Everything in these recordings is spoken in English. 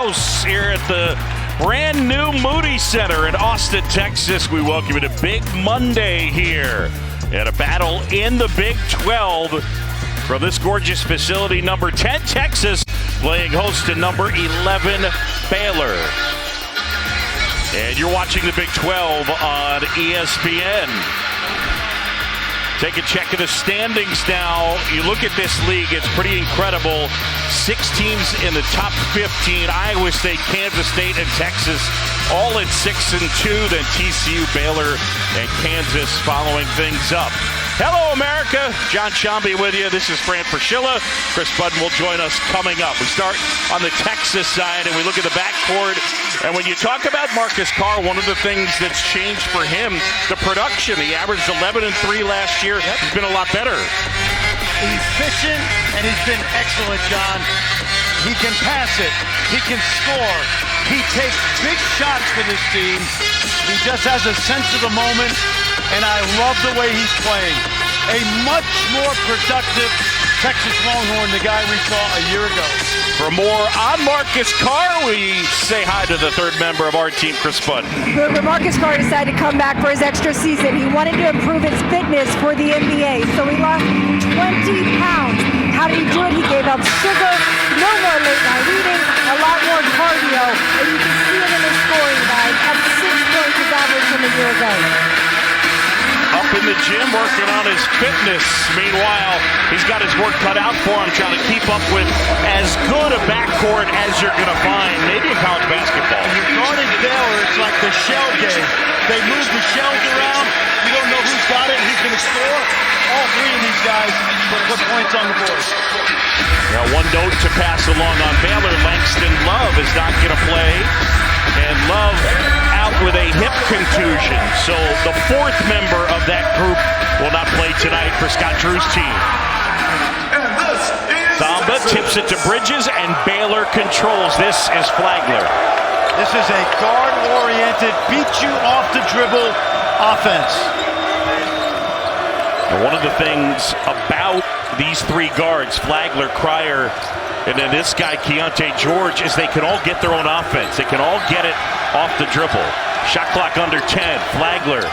house here at the brand new Moody Center in Austin, Texas. We welcome you to Big Monday here and a battle in the Big 12 from this gorgeous facility. Number 10, Texas, playing host to number 11, Baylor. And you're watching the Big 12 on ESPN. Take a check of the standings now. You look at this league, it's pretty incredible. 6 teams in the top 15. Iowa State, Kansas State, and Texas all at 6-2. Then TCU, Baylor, and Kansas following things up. Hello, America. John Shambi with you. This is Fran Fraschilla. Chris Budden will join us coming up. We start on the Texas side, and we look at the backcourt. And when you talk about Marcus Carr, one of the things that's changed for him, the production. He averaged 11 and 3 last year. He's been a lot better. He's efficient, and he's been excellent, John. He can pass it. He can score. He takes big shots for this team. He just has a sense of the moment. And I love the way he's playing. A much more productive Texas Longhorn, the guy we saw a year ago. For more on Marcus Carr, we say hi to the third member of our team, Chris Budden. When Marcus Carr decided to come back for his extra season, he wanted to improve his fitness for the NBA. So he lost 20 pounds. How did he do it? He gave up sugar, no more late night eating, a lot more cardio, and you can see it in his scoring guide, up 6 points his average from a year ago. Up in the gym working on his fitness. Meanwhile, he's got his work cut out for him, trying to keep up with as good a backcourt as you're going to find, maybe in college basketball. When you're guarding Baylor, it's like the shell game. They move the shells around. You don't know who's got it, who's going to score. All 3 of these guys put points on the board. Now, one note to pass along on Baylor. Langston Love is not going to play. And Love out with a hip contusion. So the 4th member of that group will not play tonight for Scott Drew's team. Thamba tips it to Bridges, and Baylor controls. This is Flagler. This is a guard-oriented, beat you off the dribble offense. And one of the things about these 3 guards, Flagler, Cryer, and then this guy, Keontae George, is they can all get their own offense. They can all get it off the dribble. Shot clock under 10. Flagler,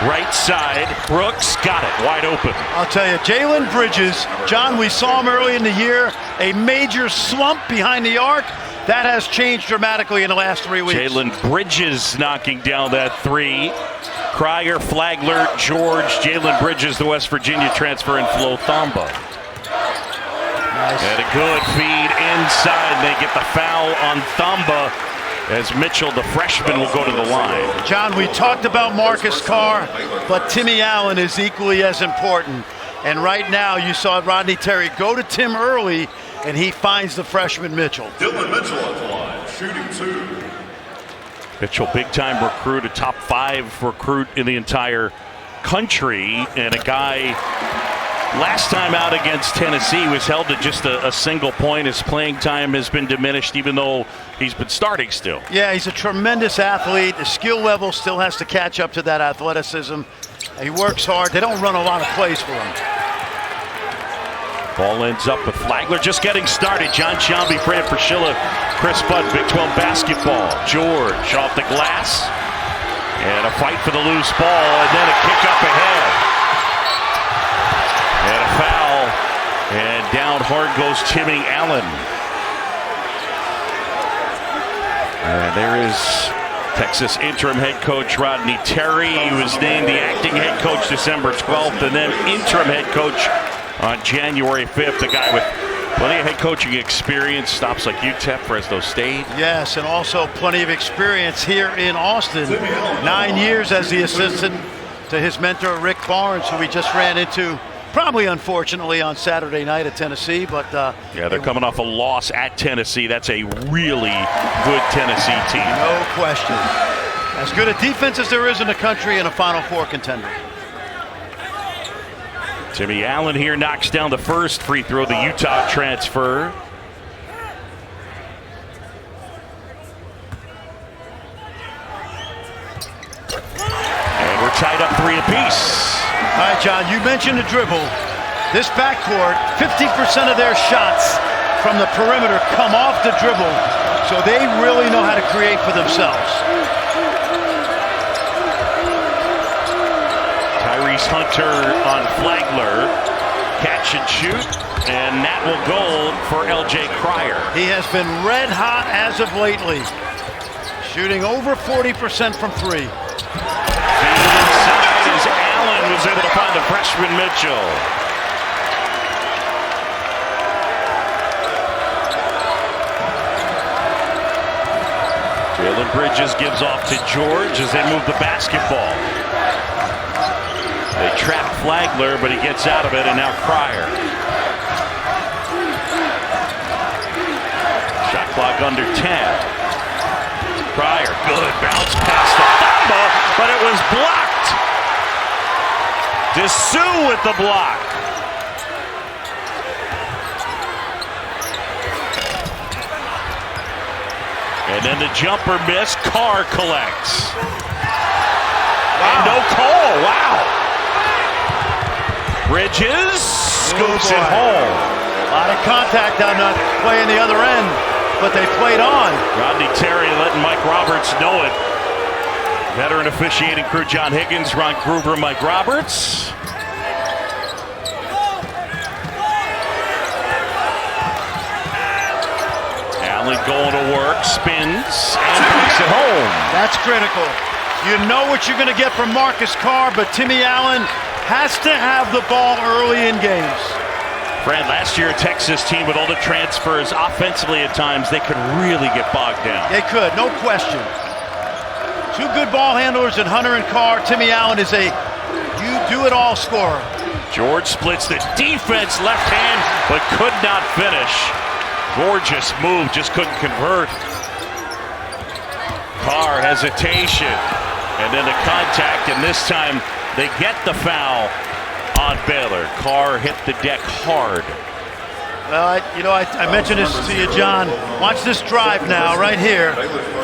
right side. Brooks got it, wide open. I'll tell you, Jalen Bridges, John, we saw him early in the year, a major slump behind the arc. That has changed dramatically in the last 3 weeks. Jalen Bridges knocking down that 3. Cryer, Flagler, George, Jalen Bridges, the West Virginia transfer, and Flo Thamba. Nice. And a good feed inside. They get the foul on Thamba as Mitchell, the freshman, will go to the line. John, we talked about Marcus Carr, but Timmy Allen is equally as important. And right now, you saw Rodney Terry go to Tim early, and he finds the freshman Mitchell. Dylan Mitchell at the line, shooting 2. Mitchell, big-time recruit, a top 5 recruit in the entire country, and a guy last time out against Tennessee was held to just a single point. His playing time has been diminished, even though he's been starting still. Yeah, he's a tremendous athlete. The skill level still has to catch up to that athleticism. He works hard. They don't run a lot of plays for him. Ball ends up with Flagler just getting started. John Shambi, Fran Fraschilla, Chris Budd, Big 12 basketball. George off the glass. And a fight for the loose ball, and then a kick up ahead. And a foul. And down hard goes Timmy Allen. And there is Texas interim head coach Rodney Terry. He was named the acting head coach December 12th, and then interim head coach on January 5th. A guy with plenty of head coaching experience, stops like UTEP, Fresno State. Yes, and also plenty of experience here in Austin. 9 years as the assistant to his mentor, Rick Barnes, who we just ran into, probably unfortunately, on Saturday night at Tennessee. But yeah, they're coming off a loss at Tennessee. That's a really good Tennessee team. No question. As good a defense as there is in the country, and a Final Four contender. Timmy Allen here knocks down the first free throw, the Utah transfer. And we're tied up 3 apiece. All right, John, you mentioned the dribble. This backcourt, 50% of their shots from the perimeter come off the dribble. So they really know how to create for themselves. Tyrese Hunter on Flagler. Catch and shoot. And that will go for L.J. Cryer. He has been red hot as of lately. Shooting over 40% from three. Inside as Allen was able to find the freshman Mitchell. Jalen Bridges gives off to George as they move the basketball. They trap Flagler, but he gets out of it, and now Cryer. Shot clock under 10. Cryer, good bounce pass to Thamba, but it was blocked. Dessou with the block. And then the jumper miss. Carr collects. Wow. And no call. Wow. Bridges scoops it home. A lot of contact down the play in the other end, but they played on. Rodney Terry letting Mike Roberts know it. Veteran officiating crew John Higgins, Ron Gruber, Mike Roberts. Allen going to work, spins, and takes it home. That's critical. You know what you're going to get from Marcus Carr, but Timmy Allen has to have the ball early in games. Fred, last year a Texas team with all the transfers offensively at times, they could really get bogged down. They could, no question. Two good ball handlers in Hunter and Carr. Timmy Allen is a you-do-it-all scorer. George splits the defense left hand, but could not finish. Gorgeous move, just couldn't convert. Carr hesitation, and then the contact, and this time they get the foul on Baylor. Carr hit the deck hard. Well, I mentioned this to you, John. Watch this drive now, right here.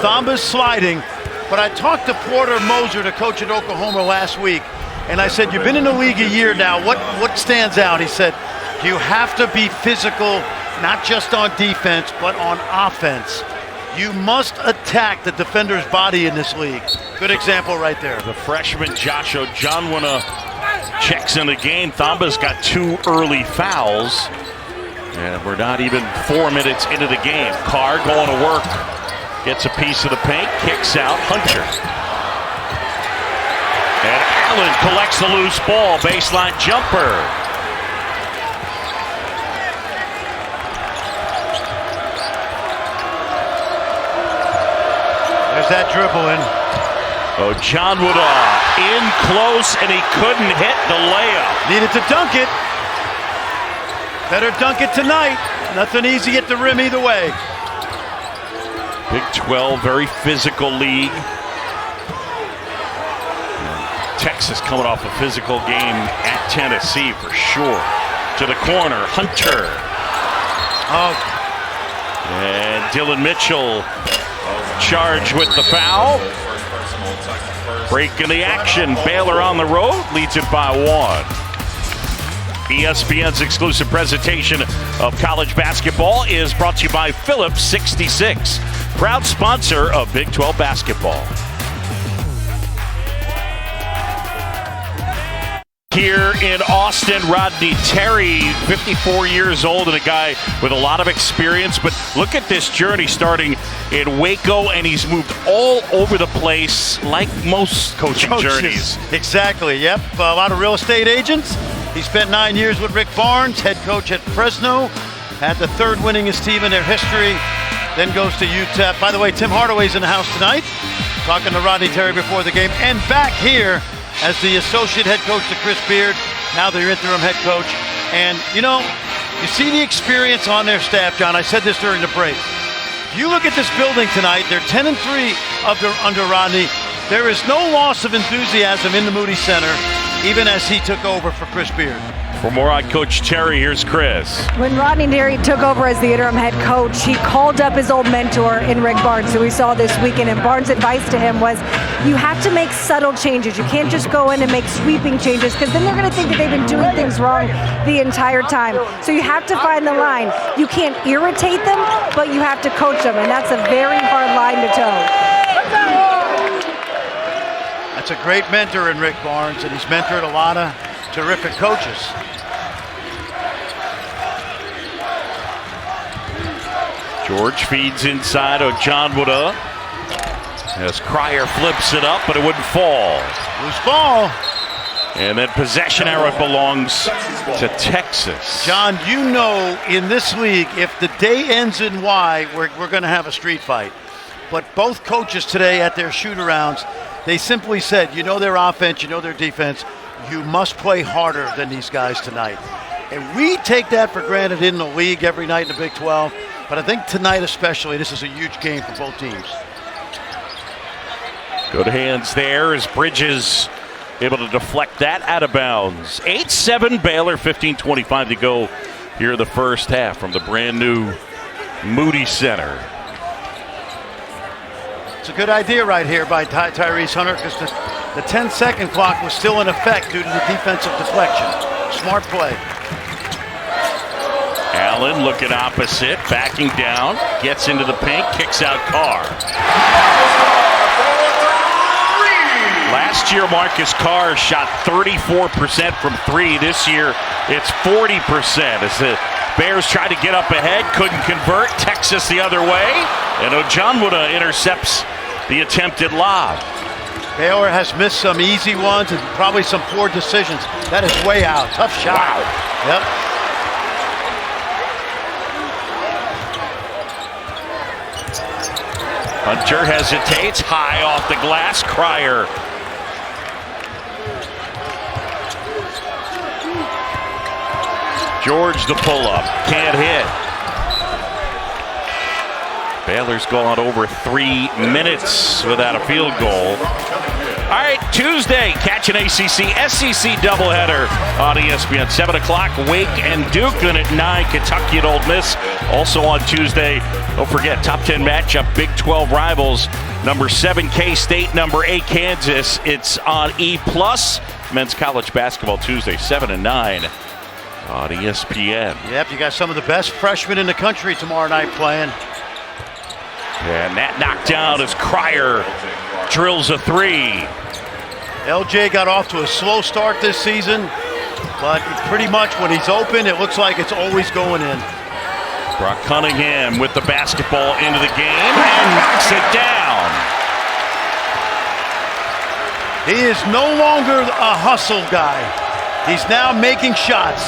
Thamba's sliding, but I talked to Porter Moser, the coach at Oklahoma last week, and I said, you've been in the league a year now. What stands out? He said, you have to be physical, not just on defense, but on offense. You must attack the defender's body in this league. Good example right there. The freshman Josh Ojonwuna checks in the game. Thamba's got 2 early fouls. And we're not even 4 minutes into the game. Carr going to work. Gets a piece of the paint. Kicks out. Hunter. And Allen collects the loose ball. Baseline jumper. There's that dribble in. Ojonwuna in close, and he couldn't hit the layup. Needed to dunk it. Better dunk it tonight. Nothing easy at the rim either way. Big 12, very physical league. Texas coming off a physical game at Tennessee for sure. To the corner, Hunter. Oh. And Dylan Mitchell charged with the foul. Breaking the action. Baylor on the road leads it by 1. ESPN's exclusive presentation of college basketball is brought to you by Phillips 66, proud sponsor of Big 12 basketball. Here in Austin, Rodney Terry, 54 years old and a guy with a lot of experience. But look at this journey starting in Waco, and he's moved all over the place like most coaching journeys. Exactly, yep. A lot of real estate agents. He spent 9 years with Rick Barnes, head coach at Fresno. Had the 3rd winningest team in their history. Then goes to UTEP. By the way, Tim Hardaway's in the house tonight. Talking to Rodney Terry before the game. And back here as the associate head coach to Chris Beard, now their interim head coach. And, you see the experience on their staff, John. I said this during the break. If you look at this building tonight, they're 10-3 under Rodney. There is no loss of enthusiasm in the Moody Center, even as he took over for Chris Beard. For more on Coach Terry, here's Chris. When Rodney Terry took over as the interim head coach, he called up his old mentor in Rick Barnes, who we saw this weekend, and Barnes' advice to him was You have to make subtle changes. You can't just go in and make sweeping changes, because then they're going to think that they've been doing things wrong the entire time. So you have to find the line. You can't irritate them, but you have to coach them, and that's a very hard line to toe. That's a great mentor in Rick Barnes, and he's mentored a lot of terrific coaches. George feeds inside Ojanwuda as Cryer flips it up, but it wouldn't fall. Loose ball. And then possession arrow belongs to Texas. John, you know in this league, if the day ends in Y, we're going to have a street fight. But both coaches today at their shoot-arounds, they simply said, you know their offense, you know their defense, you must play harder than these guys tonight. And we take that for granted in the league every night in the Big 12. But I think tonight especially, this is a huge game for both teams. Good hands there as Bridges able to deflect that out of bounds. 8-7 Baylor, 15:25 to go here in the first half from the brand new Moody Center. It's a good idea right here by Tyrese Hunter, because the 10-second clock was still in effect due to the defensive deflection. Smart play. Allen looking opposite, backing down, gets into the paint, kicks out Carr. Last year, Marcus Carr shot 34% from three. This year, it's 40%. As the Bears tried to get up ahead, couldn't convert. Texas the other way, and Ojanwuda intercepts the attempted lob. Baylor has missed some easy ones and probably some poor decisions. That is way out. Tough shot. Wow. Yep. Hunter hesitates, high off the glass. Cryer. George the pull-up, can't hit. Baylor's gone over 3 minutes without a field goal. All right, Tuesday, catch an ACC SEC doubleheader on ESPN. 7 o'clock, Wake and Duke. Then at 9, Kentucky and Ole Miss. Also on Tuesday, don't forget, top 10 matchup, Big 12 rivals. Number 7, K-State. Number 8, Kansas. It's on E+. Men's college basketball Tuesday, 7 and 9 on ESPN. Yep, you got some of the best freshmen in the country tomorrow night playing. And that knocked down as Cryer drills a three. LJ got off to a slow start this season, but pretty much when he's open, it looks like it's always going in. Brock Cunningham with the basketball into the game and knocks it down. He is no longer a hustle guy. He's now making shots.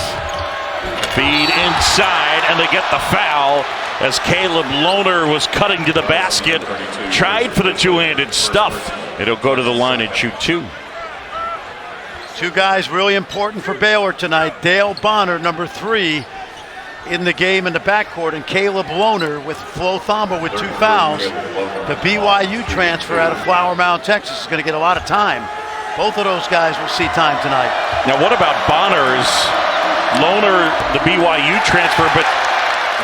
Feed inside, and they get the foul as Caleb Lohner was cutting to the basket. Tried for the two-handed stuff. It'll go to the line and shoot two. Two guys really important for Baylor tonight. Dale Bonner, number 3, in the game in the backcourt, and Caleb Lohner with Flo Thamba with 2 fouls. The BYU transfer out of Flower Mound, Texas, is going to get a lot of time. Both of those guys will see time tonight. Now, what about Bonner's? Lohner, the BYU transfer, but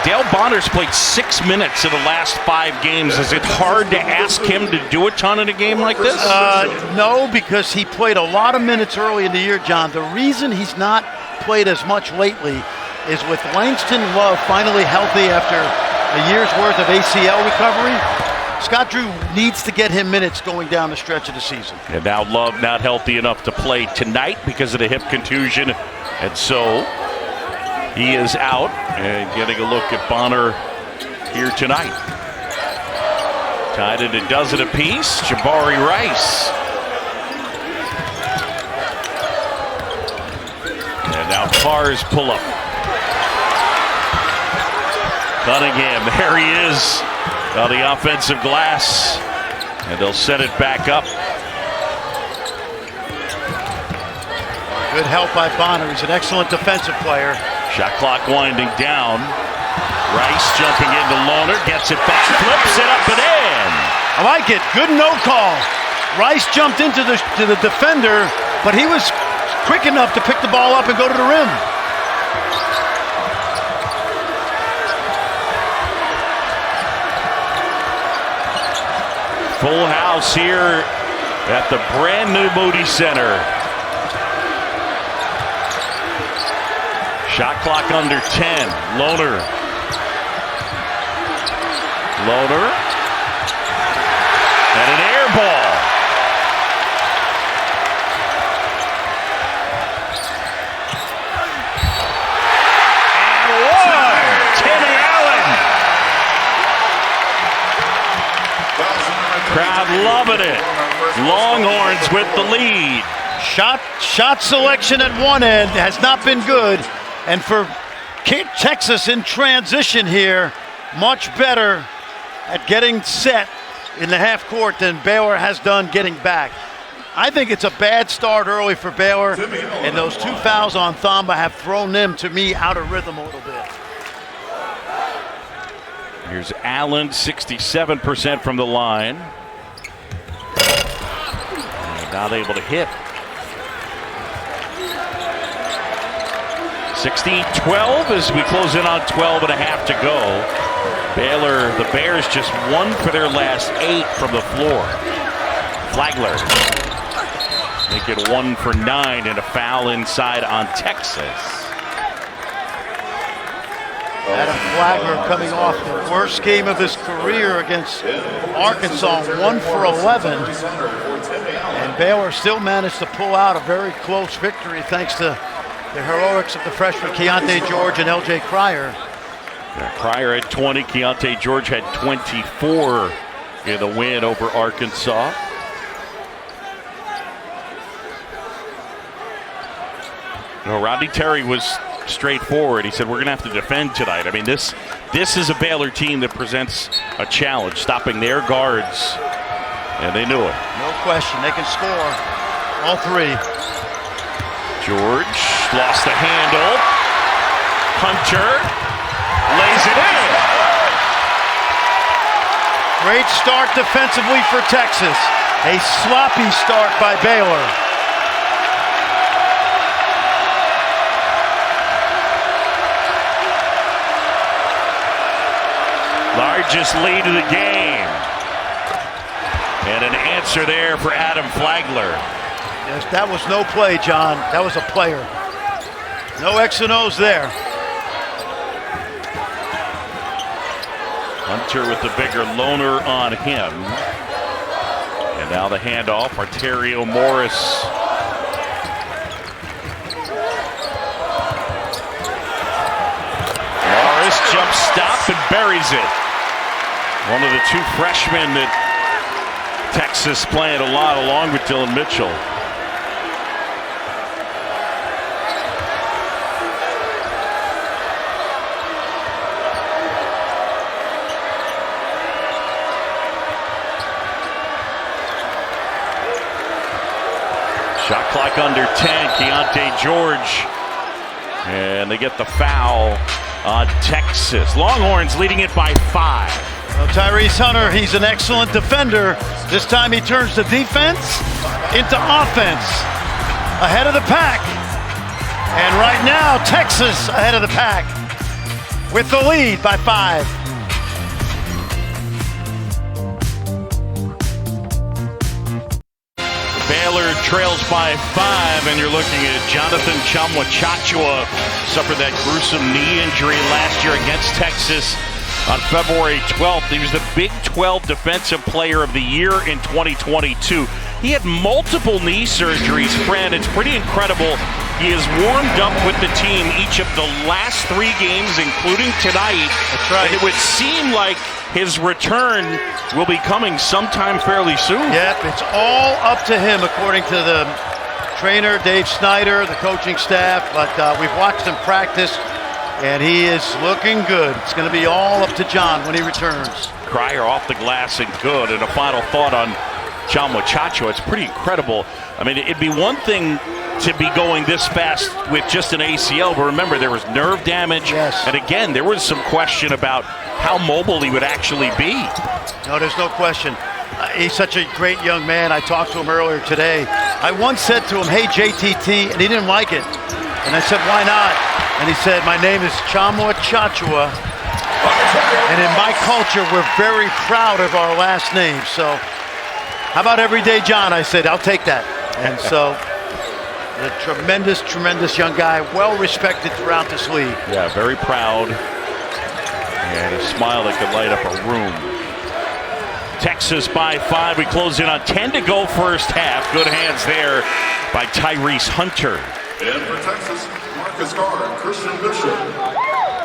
Dale Bonner's played 6 minutes in the last 5 games. Is it hard to ask him to do a ton in a game like this? No, because he played a lot of minutes early in the year, John. The reason he's not played as much lately is with Langston Love finally healthy after a year's worth of ACL recovery. Scott Drew needs to get him minutes going down the stretch of the season. And now Love not healthy enough to play tonight because of the hip contusion. And so he is out, and getting a look at Bonner here tonight. Tied it a dozen apiece. Jabari Rice. And now Carr's pull up. Cunningham, there he is on the offensive glass. And they'll set it back up. Good help by Bonner. He's an excellent defensive player. Shot clock winding down. Rice jumping into Lohner, gets it back, flips it up and in. I like it. Good no call. Rice jumped into the defender, but he was quick enough to pick the ball up and go to the rim. Full house here at the brand new Moody Center. Shot clock under 10. Lohner. And an air ball. And one. Timmy Allen. Crowd loving it. Longhorns with the lead. Shot selection at one end has not been good. And for Texas in transition here, much better at getting set in the half court than Baylor has done getting back. I think it's a bad start early for Baylor, and those 2 fouls on Thamba have thrown them, to me, out of rhythm a little bit. Here's Allen, 67% from the line. And not able to hit. 16-12 as we close in on 12 and a half to go. Baylor, the Bears just 1 for their last 8 from the floor. Flagler. Make it 1 for 9 and a foul inside on Texas. Adam Flagler coming off the worst game of his career against Arkansas, 1 for 11. And Baylor still managed to pull out a very close victory thanks to the heroics of the freshman Keontae George and L.J. Cryer. Cryer had 20, Keontae George had 24 in the win over Arkansas. Rodney Terry was straightforward. He said, we're going to have to defend tonight. I mean, this is a Baylor team that presents a challenge, stopping their guards, and they knew it. No question, they can score all 3. George lost the handle. Hunter lays it in. Great start defensively for Texas. A sloppy start by Baylor. Largest lead of the game. And an answer there for Adam Flagler. Yes, that was no play, John. That was a player. No X and O's there. Hunter with the bigger Lohner on him. And now the handoff, Arterio Morris. Morris jump stop and buries it. One of the 2 freshmen that Texas playing a lot along with Dylan Mitchell. Shot clock under 10, Keontae George. And they get the foul on Texas. Longhorns leading it by 5. Well, Tyrese Hunter, he's an excellent defender. This time he turns the defense into offense. Ahead of the pack. And right now, Texas ahead of the pack with the lead by 5. Baylor trails by 5, and you're looking at Jonathan Chamwa-Chachua suffered that gruesome knee injury last year against Texas on February 12th. He was the Big 12 Defensive Player of the Year in 2022. He had multiple knee surgeries, Fran. It's pretty incredible. He has warmed up with the team each of the last 3 games, including tonight. That's right. And it would seem like his return will be coming sometime fairly soon. Yep, it's all up to him, according to the trainer, Dave Snyder, the coaching staff. But we've watched him practice, and he is looking good. It's going to be all up to John when he returns. Cryer off the glass and good. And a final thought on Chamwa-Chachua. It's pretty incredible. I mean, it'd be one thing to be going this fast with just an ACL, but remember, there was nerve damage. Yes. And again, there was some question about how mobile he would actually be. No, there's no question. He's such a great young man. I talked to him earlier today. I once said to him, hey, JTT, and he didn't like it. And I said, why not? And he said, my name is Chamwa-Chachua. And in my culture, we're very proud of our last name. So How about everyday John? I said, I'll take that. And so, a tremendous, tremendous young guy, well respected throughout this league. Yeah, very proud. And a smile that could light up a room. Texas by 5. We close in on 10 to go first half. Good hands there by Tyrese Hunter. And for Texas, Marcus Carr and Christian Bishop.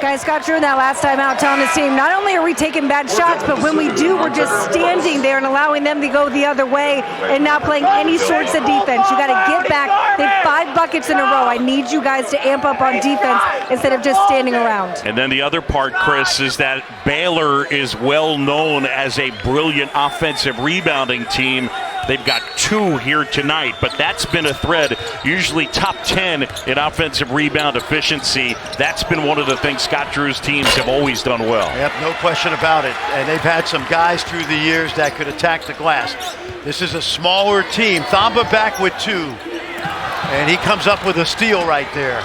Guys, Scott Drew that last time out telling his team, not only are we taking bad shots, but when we do, we're just standing there and allowing them to go the other way and not playing any sorts of defense. You got to get back. They have 5 buckets in a row. I need you guys to amp up on defense instead of just standing around. And then the other part, Chris, is that Baylor is well known as a brilliant offensive rebounding team. They've got 2 here tonight, but that's been a thread. Usually top 10 in offensive rebound efficiency. That's been one of the things Scott Drew's teams have always done well. Yep, no question about it. And they've had some guys through the years that could attack the glass. This is a smaller team. Thamba back with 2. And he comes up with a steal right there.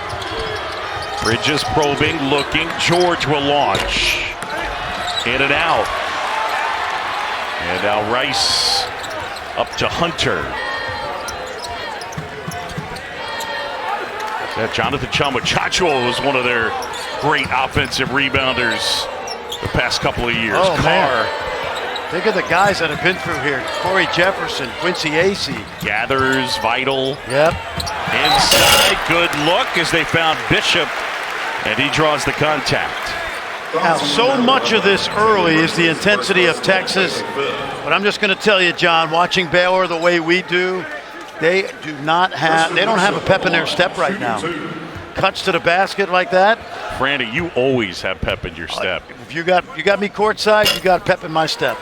Bridges probing, looking. George will launch. In and out. And now Rice up to Hunter. Jonathan Chama was one of their great offensive rebounders the past couple of years. Oh, Carr. Man. Think of the guys that have been through here. Corey Jefferson, Quincy Acey. Gathers, Vital. Yep. Inside, good look as they found Bishop, and he draws the contact. Now, so much of this early is the intensity of Texas. But I'm just going to tell you, John, watching Baylor the way we do, they don't have a pep in their step right now. Cuts to the basket like that. Franny, you always have pep in your step. If you got me courtside, you got pep in my step.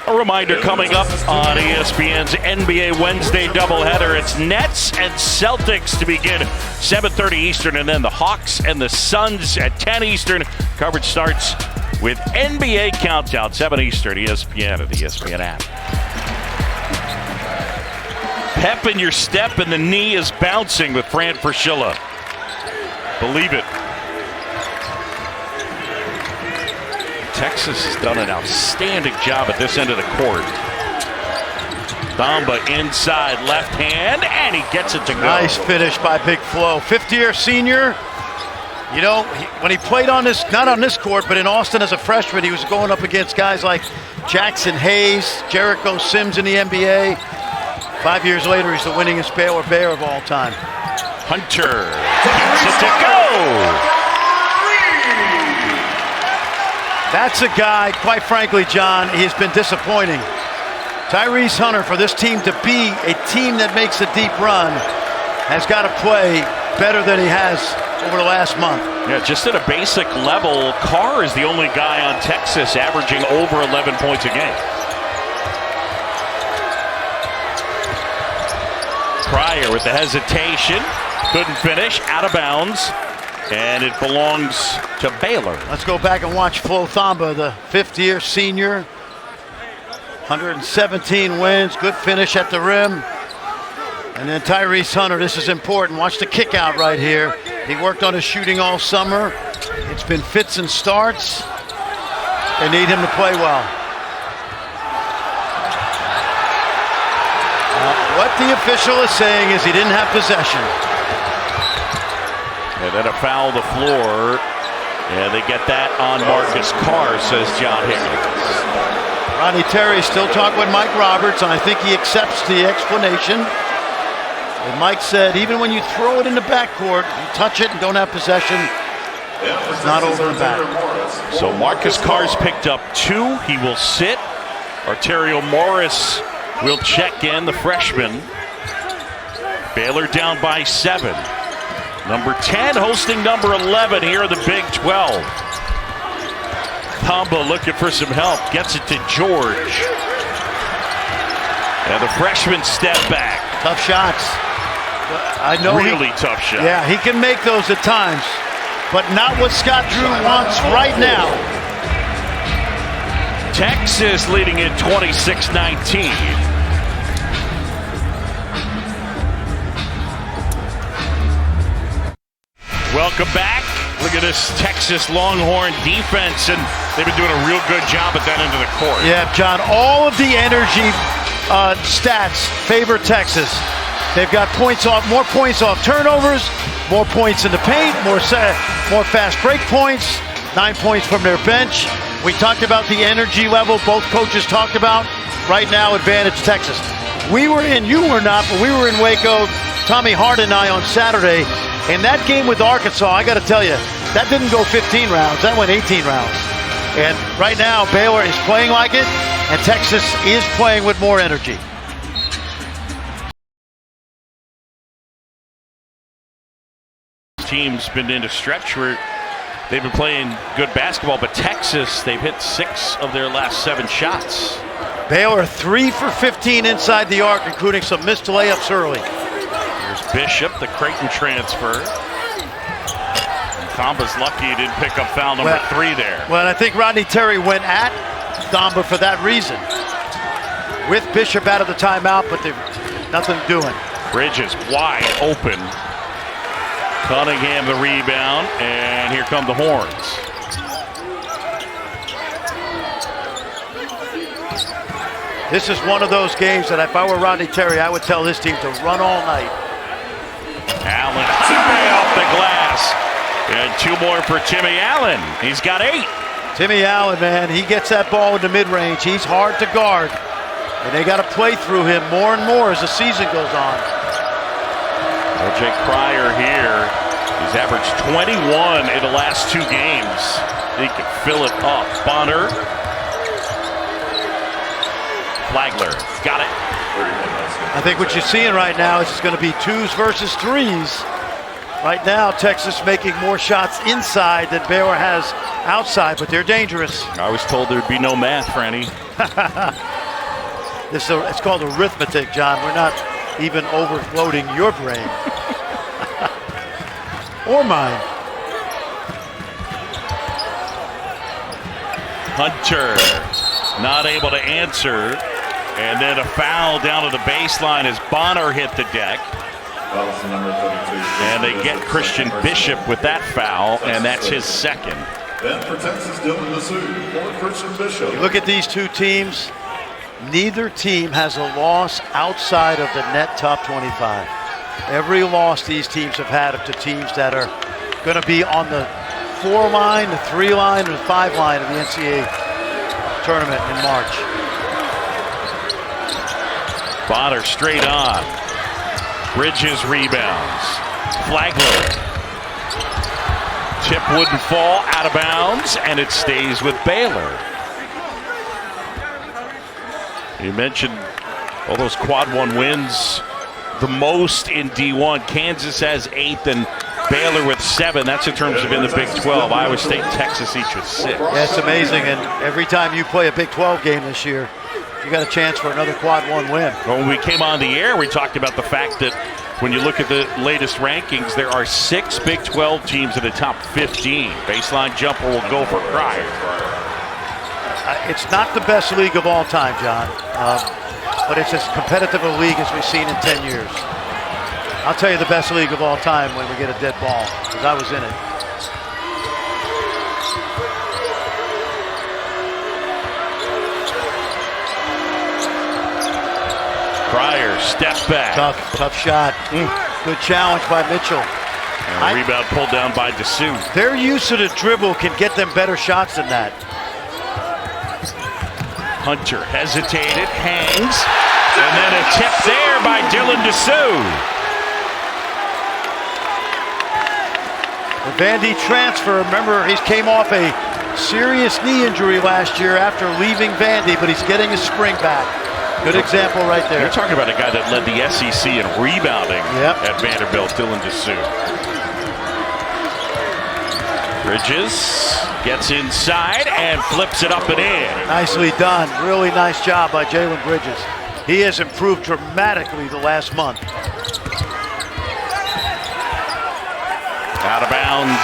A reminder coming up on ESPN's NBA Wednesday doubleheader. It's Nets and Celtics to begin 7:30 Eastern, and then the Hawks and the Suns at 10 Eastern. Coverage starts with NBA Countdown, 7 Eastern, ESPN and the ESPN app. Pep in your step, and the knee is bouncing with Fran Fraschilla. Believe it. Texas has done an outstanding job at this end of the court. Thamba inside, left hand, and he gets it to go. Nice finish by Big Flo. 50-year senior. You know, when he played on this, not on this court, but in Austin as a freshman, he was going up against guys like Jackson Hayes, Jericho Sims in the NBA. 5 years later, he's the winningest Baylor Bear of all time. Hunter gets it to go. That's a guy, quite frankly, John, he's been disappointing. Tyrese Hunter, for this team to be a team that makes a deep run, has got to play better than he has over the last month. Yeah, just at a basic level, Carr is the only guy on Texas averaging over 11 points a game. Pryor with the hesitation, couldn't finish, out of bounds, and it belongs to Baylor. Let's go back and watch Flo Thamba, the 5th-year senior. 117 wins, good finish at the rim. And then Tyrese Hunter, this is important. Watch the kick out right here. He worked on his shooting all summer. It's been fits and starts. They need him to play well. What the official is saying is he didn't have possession. And then a foul the floor. And they get that on Marcus Carr, says John Higgins. Ronnie Terry still talking with Mike Roberts, and I think he accepts the explanation. And Mike said, even when you throw it in the backcourt, you touch it and don't have possession, it's not over and back. So Marcus Carr's picked up 2. He will sit. Arterio Morris will check in, the freshman. Baylor down by 7. Number 10 hosting number 11 here in the Big 12. Thamba looking for some help, gets it to George. And the freshman step back. Tough shots. I know really tough shot. Yeah, he can make those at times, but not what Scott Drew wants right now. Texas leading it 26-19. Welcome back. Look at this Texas Longhorn defense, and they've been doing a real good job at that end of the court. Yeah, John, all of the energy stats favor Texas. They've got more points off turnovers, more points in the paint, more fast break points, 9 points from their bench. We talked about the energy level both coaches talked about. Right now, advantage Texas. You were not, but we were in Waco, Tommy Hart and I on Saturday. And that game with Arkansas, I got to tell you, that didn't go 15 rounds. That went 18 rounds. And right now, Baylor is playing like it, and Texas is playing with more energy. Team's been in a stretch where they've been playing good basketball, but Texas, they've hit 6 of their last 7 shots. Baylor 3 for 15 inside the arc, including some missed layups early. Here's Bishop, the Creighton transfer. And Tamba's lucky he didn't pick up foul number 3 there. Well, I think Rodney Terry went at Tamba for that reason. With Bishop out of the timeout, but there's nothing doing. Bridges wide open. Cunningham the rebound, and here come the Horns. This is one of those games that if I were Rodney Terry, I would tell this team to run all night. Allen high off the glass. And 2 more for Timmy Allen. He's got 8. Timmy Allen, man, he gets that ball in the mid-range. He's hard to guard. And they got to play through him more and more as the season goes on. O.J. Cryer here. He's averaged 21 in the last 2 games. He can fill it up. Bonner. Flagler got it. I think what you're seeing right now is it's going to be 2s versus 3s. Right now, Texas making more shots inside than Baylor has outside, but they're dangerous. I was told there'd be no math, Franny. It's called arithmetic, John. We're not even overloading your brain. Or mine. Hunter not able to answer. And then a foul down to the baseline as Bonner hit the deck. And they get Christian Bishop with that foul, and that's his 2nd. Then for Texas, Dylan Dessou for Christian Bishop. You look at these 2 teams, neither team has a loss outside of the net top 25. Every loss these teams have had to teams that are going to be on the 4 line, the 3 line, or the 5 line of the NCAA tournament in March. Bonner straight on. Bridges rebounds. Flagler. Tip wouldn't fall, out of bounds, and it stays with Baylor. You mentioned all those quad 1 wins. The most in D1. Kansas has 8 and Baylor with 7. That's in terms of in the Big 12. Iowa State and Texas each with 6. Yeah, it's amazing. And every time you play a Big 12 game this year, you got a chance for another quad 1 win. Well, when we came on the air, we talked about the fact that when you look at the latest rankings, there are 6 Big 12 teams in the top 15. Baseline jumper will go for Cryer. It's not the best league of all time, John, but it's as competitive a league as we've seen in 10 years. I'll tell you the best league of all time when we get a dead ball, because I was in it. Cryer, step back. Tough shot. Good challenge by Mitchell. And a rebound pulled down by Dessou. Their use of the dribble can get them better shots than that. Hunter hesitated, hangs, and then a tip there by Dylan Dessou. The Vandy transfer, remember, he came off a serious knee injury last year after leaving Vandy, but he's getting his spring back. Good example right there. You're talking about a guy that led the SEC in rebounding at Vanderbilt, Dylan Dessou. Bridges gets inside and flips it up and in. Nicely done. Really nice job by Jalen Bridges. He has improved dramatically the last month. Out of bounds.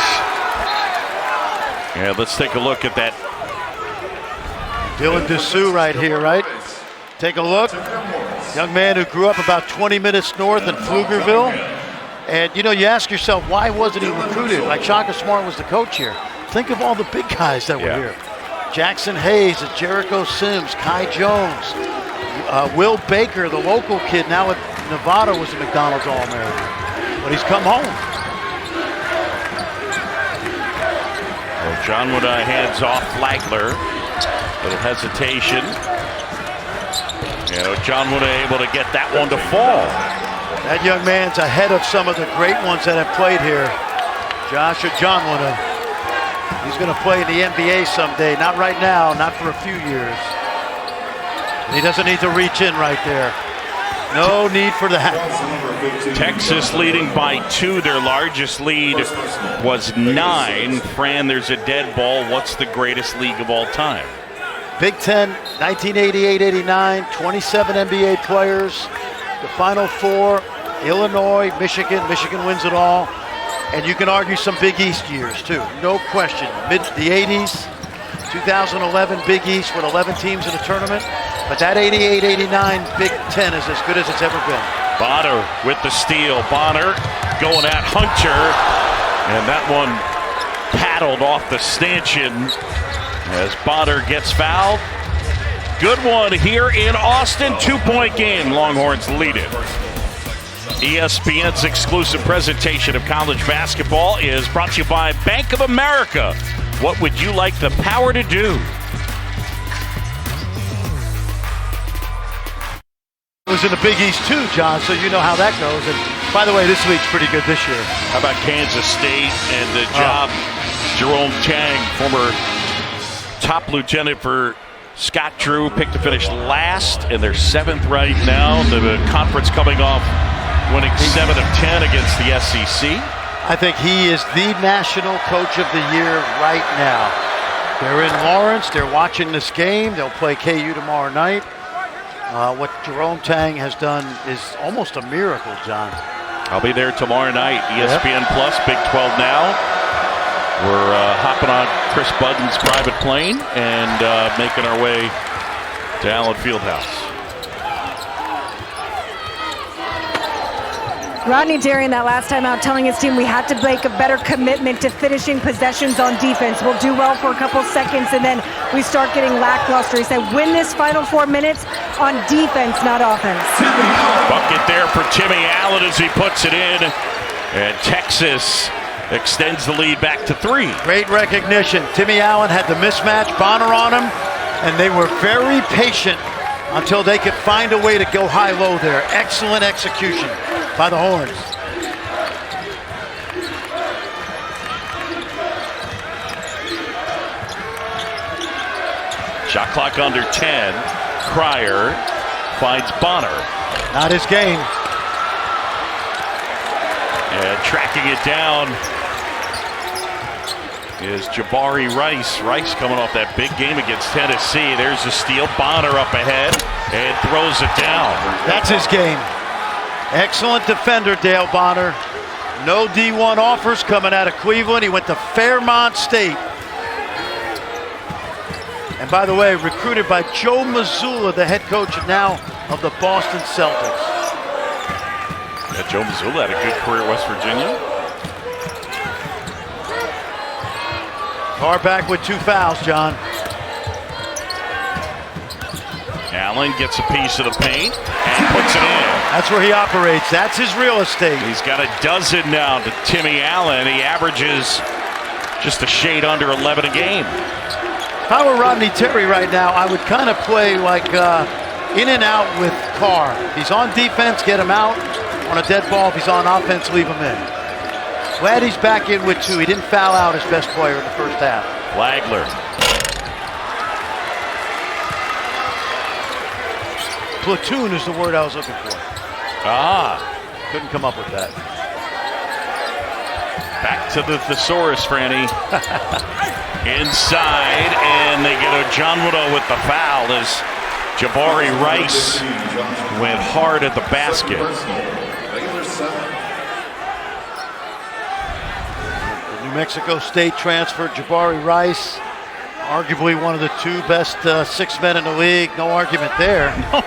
Yeah, let's take a look at that. Dylan Dessou right here, right? Take a look. Young man who grew up about 20 minutes north in Pflugerville. And, you know, you ask yourself, why wasn't he recruited? Like Shaka Smart was the coach here. Think of all the big guys that were here. Jackson Hayes, Jericho Sims, Kai Jones. Will Baker, the local kid, now at Nevada, was a McDonald's All-American. But he's come home. Well, John Wood hands off Flagler. Little hesitation. John Wood able to get that one to fall. That young man's ahead of some of the great ones that have played here. John Wood. He's going to play in the NBA someday. Not right now, not for a few years. He doesn't need to reach in right there. No need for that. Texas leading by 2. Their largest lead was 9. Fran, there's a dead ball. What's the greatest league of all time? Big Ten, 1988-89, 27 NBA players. The Final Four, Illinois, Michigan. Michigan wins it all. And you can argue some Big East years, too. No question. The 80s, 2011 Big East with 11 teams in the tournament. But that 88-89 Big Ten is as good as it's ever been. Bonner with the steal. Bonner going at Hunter. And that one paddled off the stanchion as Bonner gets fouled. Good one here in Austin. 2-point game. Longhorns lead it. ESPN's exclusive presentation of college basketball is brought to you by Bank of America. What would you like the power to do? It was in the Big East too, John, so you know how that goes. And by the way, this league's pretty good this year. How about Kansas State and the job? Jerome Tang, former top lieutenant for Scott Drew, picked to finish last, and they're 7th right now. The conference coming off winning 7 of 10 against the SEC. I think he is the national coach of the year right now. They're in Lawrence. They're watching this game. They'll play KU tomorrow night. What Jerome Tang has done is almost a miracle, John. I'll be there tomorrow night. ESPN Plus, Big 12 now. We're hopping on Chris Budden's private plane and making our way to Allen Fieldhouse. Rodney Terry that last time out telling his team we had to make a better commitment to finishing possessions on defense. We'll do well for a couple seconds and then we start getting lackluster. He said win this final 4 minutes on defense, not offense. Bucket there for Timmy Allen as he puts it in. And Texas extends the lead back to 3. Great recognition. Timmy Allen had the mismatch, Bonner on him, and they were very patient until they could find a way to go high-low there. Excellent execution by the Horns. Shot clock under 10. Cryer finds Bonner. Not his game. And tracking it down is Jabari Rice. Rice coming off that big game against Tennessee. There's a steal. Bonner up ahead and throws it down. That's his game. Excellent defender, Dale Bonner. No D1 offers coming out of Cleveland. He went to Fairmont State. And by the way, recruited by Joe Mazzulla, the head coach now of the Boston Celtics. Yeah, Joe Mazzulla had a good career at West Virginia. Carr back with 2 fouls, John. Allen gets a piece of the paint and puts it in. That's where he operates. That's his real estate. He's got a dozen now to Timmy Allen. He averages just a shade under 11 a game. If I were Rodney Terry right now, I would kind of play like in and out with Carr. If he's on defense, get him out. On a dead ball, if he's on offense, leave him in. Glad he's back in with 2. He didn't foul out his best player in the first half. Flagler. Platoon is the word I was looking for. Couldn't come up with that. Back to the thesaurus, Franny. Inside, and they get a John Wood with the foul as Jabari Rice went hard at the basket. The New Mexico State transfer, Jabari Rice, arguably one of the 2 best 6 men in the league. No argument there. No.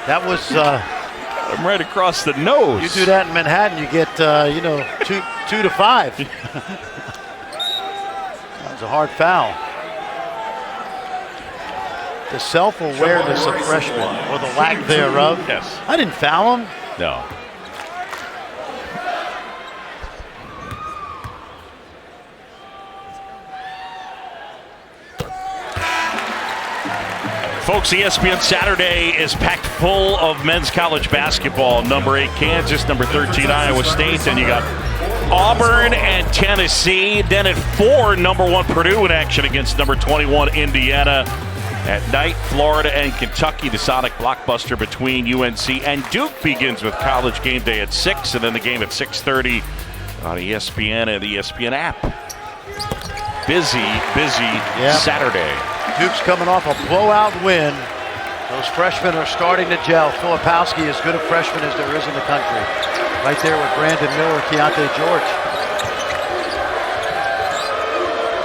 That was... I'm right across the nose. You do that in Manhattan, you get, 2 to 5. That was a hard foul. the self-awareness of freshmen, or the lack thereof. Yes. I didn't foul him. No. Folks, ESPN Saturday is packed full of men's college basketball. Number 8, Kansas. Number 13, Iowa State. And you got Auburn and Tennessee. Then at 4, number 1, Purdue in action against number 21, Indiana. At night, Florida and Kentucky. The Sonic blockbuster between UNC and Duke begins with College Game Day at 6. And then the game at 6:30 on ESPN and the ESPN app. Busy Saturday. Duke's coming off a blowout win. Those freshmen are starting to gel. Filipowski, as good a freshman as there is in the country. Right there with Brandon Miller, Keontae George.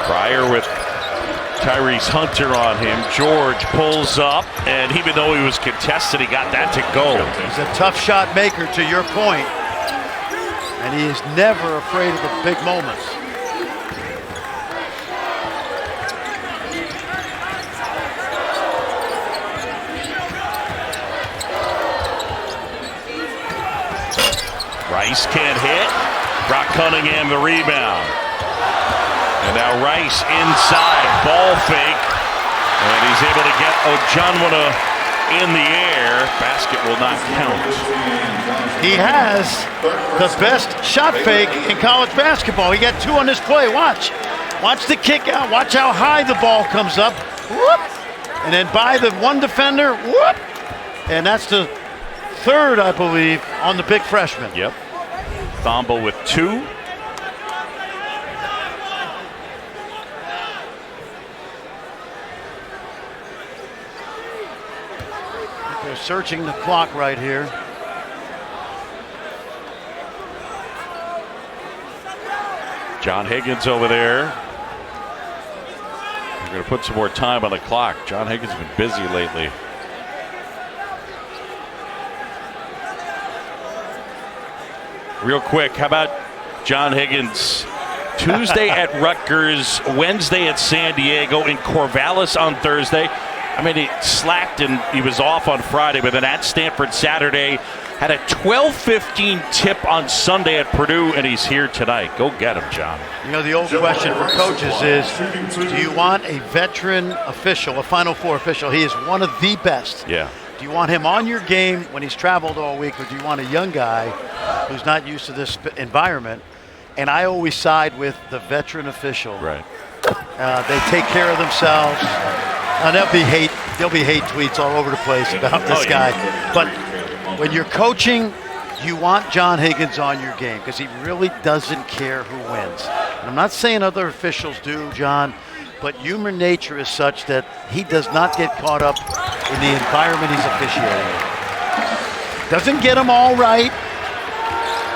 Pryor with Tyrese Hunter on him. George pulls up, and even though he was contested, he got that to go. He's a tough shot maker, to your point. And he is never afraid of the big moments. Rice can't hit. Brock Cunningham the rebound. And now Rice inside. Ball fake. And he's able to get Ojanwuna in the air. Basket will not count. He has the best shot fake in college basketball. He got 2 on this play. Watch. Watch the kick out. Watch how high the ball comes up. Whoop. And then by the one defender. Whoop. And that's the 3rd, I believe, on the big freshman. Yep. Thombo with 2. They're searching the clock right here. John Higgins over there. We're going to put some more time on the clock. John Higgins has been busy lately. Real quick, how about John Higgins? Tuesday at Rutgers, Wednesday at San Diego, in Corvallis on Thursday. I mean, he slacked and he was off on Friday, but then at Stanford Saturday, had a 12:15 tip on Sunday at Purdue, and he's here tonight. Go get him, John. You know, the old question for coaches is, do you want a veteran official, a Final Four official? He is one of the best. Yeah. Do you want him on your game when he's traveled all week, or do you want a young guy who's not used to this environment? And I always side with the veteran official. Right. They take care of themselves. There'll be hate tweets all over the place about this guy. But when you're coaching, you want John Higgins on your game because he really doesn't care who wins. And I'm not saying other officials do, John, but human nature is such that he does not get caught up in the environment he's officiating. Doesn't get them all right.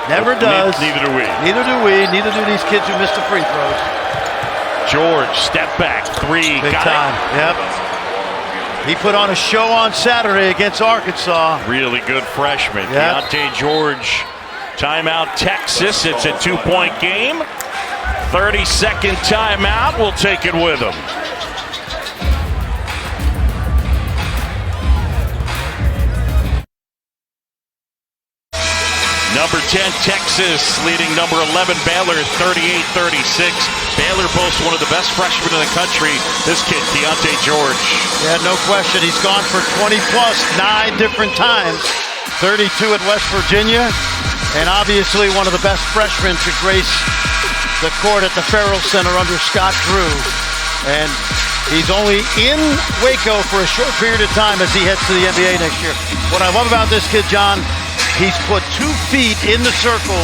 Never does. Neither do we. Neither do we. Neither do these kids who missed the free throws. George, step back, 3. Big got time. it. Yep. He put on a show on Saturday against Arkansas. Really good freshman. Yep. Keontae George. Timeout, Texas. It's a 2-point game. 30-second timeout. We'll take it with him. Number 10, Texas, leading number 11, Baylor, 38-36. Baylor boasts one of the best freshmen in the country. This kid, Keontae George. Yeah, no question. He's gone for 20-plus 9 different times. 32 at West Virginia. And obviously one of the best freshmen to grace the court at the Farrell Center under Scott Drew. And he's only in Waco for a short period of time as he heads to the NBA next year. What I love about this kid, John, he's put 2 feet in the circle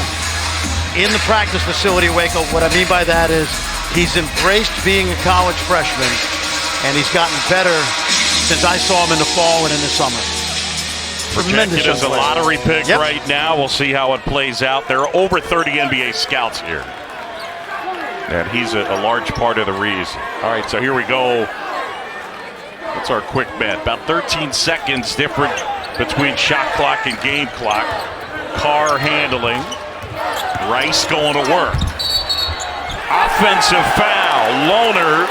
in the practice facility at Waco. What I mean by that is he's embraced being a college freshman, and he's gotten better since I saw him in the fall and in the summer. Projected as a lottery pick right now. We'll see how it plays out. There are over 30 NBA scouts here. And he's a large part of the reason. All right, so here we go. That's our quick bet. About 13 seconds different between shot clock and game clock. Carr handling. Rice going to work. Offensive foul. Lohner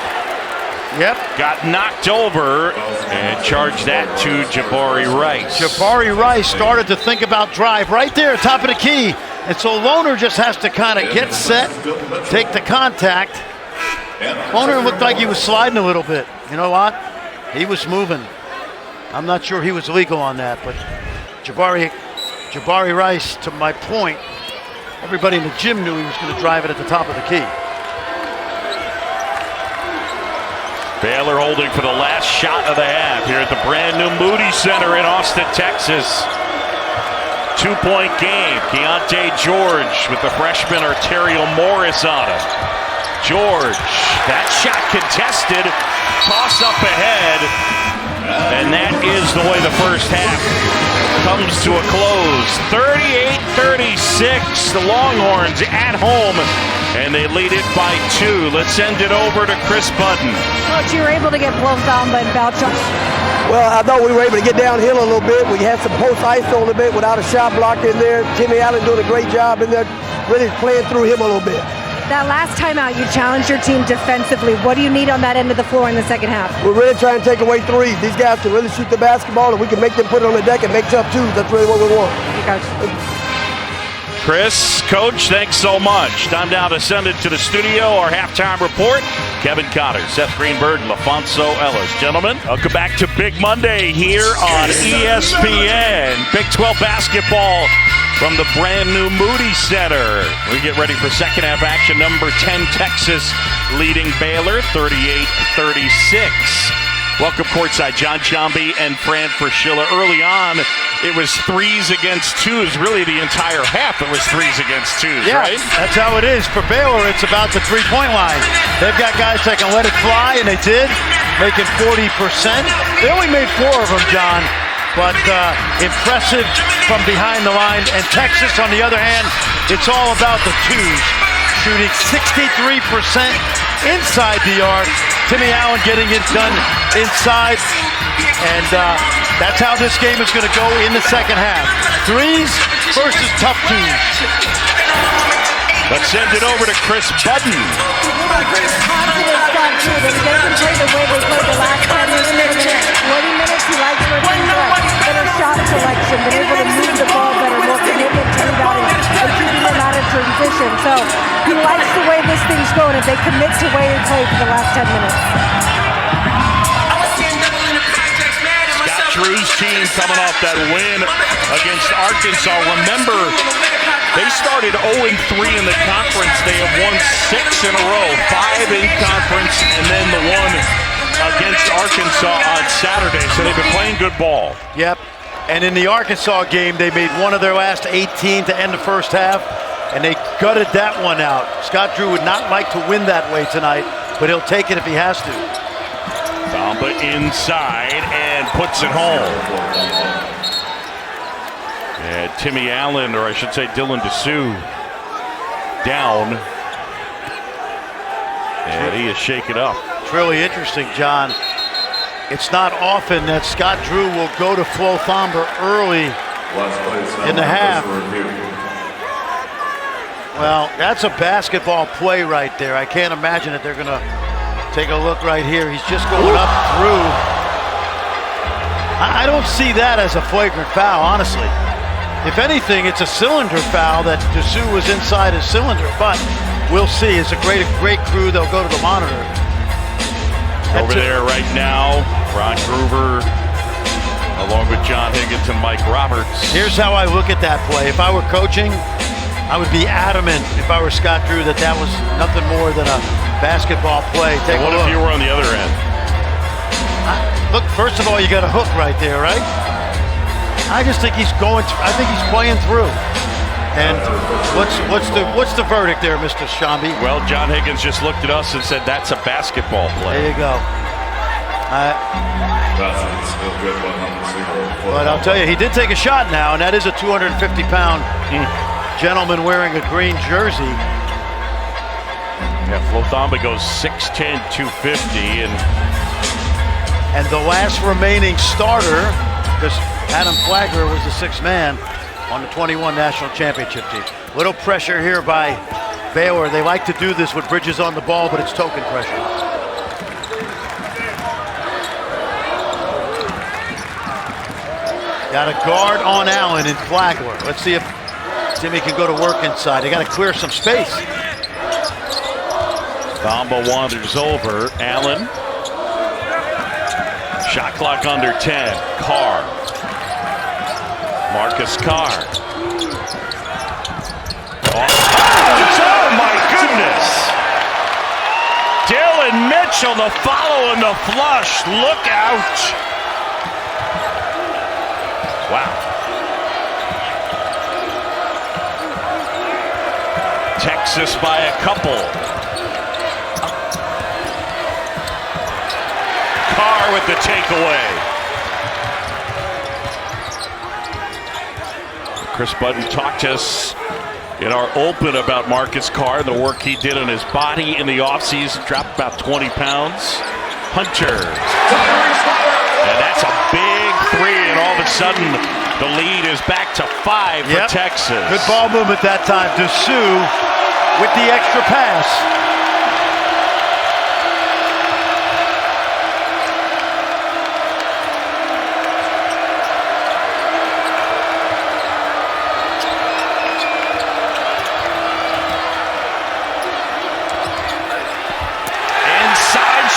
Yep. Got knocked over and charged that to Jabari Rice. Jabari Rice started to think about drive right there, top of the key. And so Lohner just has to kind of get set, take the contact. Lohner looked like he was sliding a little bit. You know what? He was moving. I'm not sure he was legal on that, but Jabari Rice, to my point, everybody in the gym knew he was going to drive it at the top of the key. Baylor holding for the last shot of the half here at the brand new Moody Center in Austin, Texas. 2-point game. Keontae George with the freshman Arterio Morris on him. George, that shot contested, toss up ahead, and that is the way the first half comes to a close. 38-36, the Longhorns at home, and they lead it by 2. Let's send it over to Chris Budden. Coach, you were able to get blown down by Boucher. Well, I thought we were able to get downhill a little bit. We had some post ISO a little bit without a shot block in there. Timmy Allen doing a great job in there, really playing through him a little bit. That last time out, you challenged your team defensively. What do you need on that end of the floor in the second half? We're really trying to take away threes. These guys can really shoot the basketball, and we can make them put it on the deck and make tough twos. That's really what we want. Thank you, Coach. Chris, Coach, thanks so much. Time now to send it to the studio. Our halftime report. Kevin Cotter, Seth Greenberg, and LaFonso Ellis. Gentlemen, welcome back to Big Monday here on ESPN. Big 12 basketball from the brand new Moody Center. We get ready for second half action. Number 10, Texas leading Baylor 38-36. Welcome courtside, John Chomby and Fran Fraschilla. Early on, it was 3s against 2s. Really, the entire half, it was 3s against 2s, yeah, right? That's how it is. For Baylor, it's about the three-point line. They've got guys that can let it fly, and they did, making 40%. They only made 4 of them, John, but impressive from behind the line. And Texas, on the other hand, it's all about the 2s, shooting 63% inside the arc. Timmy Allen getting it done inside, and that's how this game is going to go in the second half. 3s versus tough 2s. Let's send it over to Chris Budden. Confidence gone too. They can play the way they played the last 10 minutes. 20 minutes, he likes for better shot selection, been able to move the ball better, more commitment to rebounding, and keeping them out of transition. So he likes the way this thing's going, if they commit to way they play for the last 10 minutes. Scott Drew's team coming off that win against Arkansas. Remember, they started 0-3 in the conference. They have won 6 in a row, 5 in conference, and then the one against Arkansas on Saturday. So they've been playing good ball. Yep. And in the Arkansas game, they made one of their last 18 to end the first half, and they gutted that one out. Scott Drew would not like to win that way tonight, but he'll take it if he has to. Bamba inside and puts it home. And Timmy Allen, or I should say Dylan Dessou, down. And he is shaken up. It's really interesting, John. It's not often that Scott Drew will go to Flo Thomber early in the half. Well, that's a basketball play right there. I can't imagine that they're going to take a look right here. He's just going up through. I don't see that as a flagrant foul, honestly. If anything, it's a cylinder foul that Dessou was inside his cylinder, but we'll see. It's a great crew. They'll go to the monitor. Over there right now, Ron Groover, along with John Higgins and Mike Roberts. Here's how I look at that play. If I were coaching, I would be adamant, if I were Scott Drew, that that was nothing more than a basketball play. Take a look. What if you were on the other end? Look, first of all, you got a hook right there, right? I just think he's going. I think he's playing through. And what's the verdict there, Mr. Chomby? Well, John Higgins just looked at us and said that's a basketball play. There you go. But I'll tell you, he did take a shot now, and that is a 250-pound gentleman wearing a green jersey. Yeah, Flo Thomba goes 6'10", 250, and the last remaining starter, because Adam Flagler was the 6th man on the 21 national championship team. Little pressure here by Baylor. They like to do this with Bridges on the ball, but it's token pressure. Got a guard on Allen in Flagler. Let's see if Timmy can go to work inside. They got to clear some space. Thamba wanders over. Allen. Shot clock under 10. Carr. Marcus Carr. Oh my goodness! Dylan Mitchell, the follow and the flush. Look out! Wow. Texas by a couple. Carr with the takeaway. Chris Budden talked to us in our open about Marcus Carr, the work he did on his body in the offseason, dropped about 20 pounds. Hunter. And that's a big three, and all of a sudden the lead is back to 5 for Texas. Good ball movement that time. Dessou with the extra pass.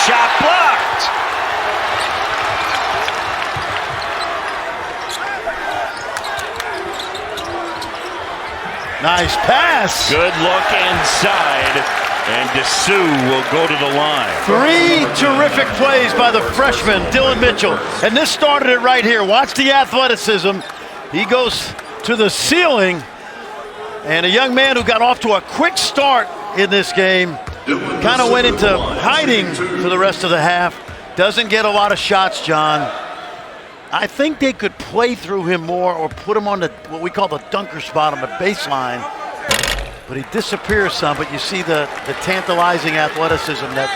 Shot blocked. Nice pass. Good look inside, and Dessou will go to the line. 3 terrific plays by the freshman, Dylan Mitchell. And this started it right here. Watch the athleticism. He goes to the ceiling. And a young man who got off to a quick start in this game kind of went into hiding for the rest of the half. Doesn't get a lot of shots, John. I think they could play through him more or put him on the what we call the dunker spot on the baseline. But he disappears some, but you see the tantalizing athleticism that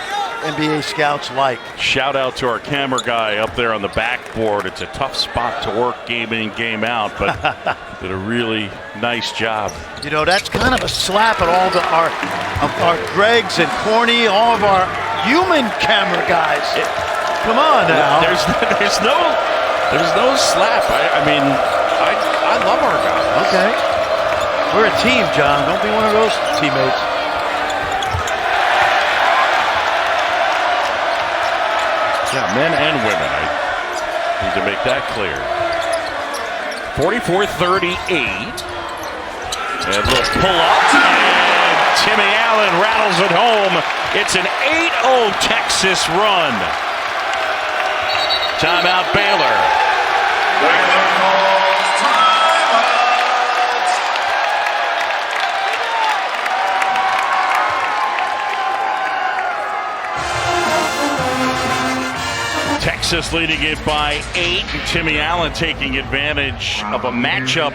NBA scouts like. Shout out to our camera guy up there on the backboard. It's a tough spot to work game in, game out, but did a really nice job. You know, that's kind of a slap at all our Gregs and Corny, all of our human camera guys. Come on now. There's no slap. I mean, I love our guys. Okay. We're a team, John. Don't be one of those teammates. Yeah, men and women. I need to make that clear. 44-38. And they'll pull up. And Timmy Allen rattles it home. It's an 8-0 Texas run. Timeout Baylor. Baylor calls timeout. Texas leading it by 8. And Timmy Allen taking advantage of a matchup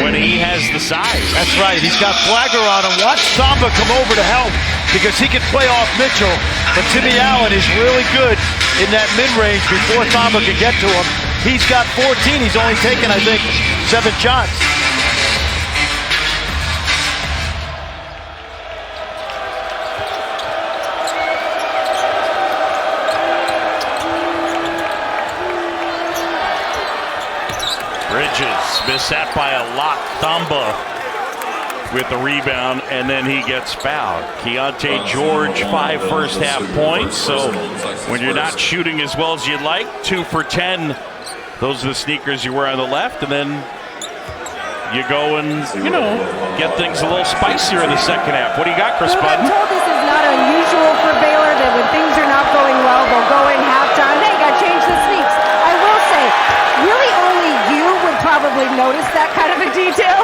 when he has the size. That's right. He's got Flagler on him. Watch Thamba come over to help because he can play off Mitchell. But Timmy Allen is really good in that mid-range before Thamba can get to him. He's got 14. He's only taken, I think, 7 shots. Bridges missed that by a lot. Thamba with the rebound, and then he gets fouled. Keontae George, 5 first half points. So when you're not shooting as well as you'd like, 2 for 10. Those are the sneakers you wear on the left, and then you go and, get things a little spicier in the second half. What do you got, Chris Budden? I'm told this is not unusual for Baylor, that when things are not going well, they'll go in halftime. Hey, got to change the sneaks. I will say, really only you would probably notice that kind of a detail.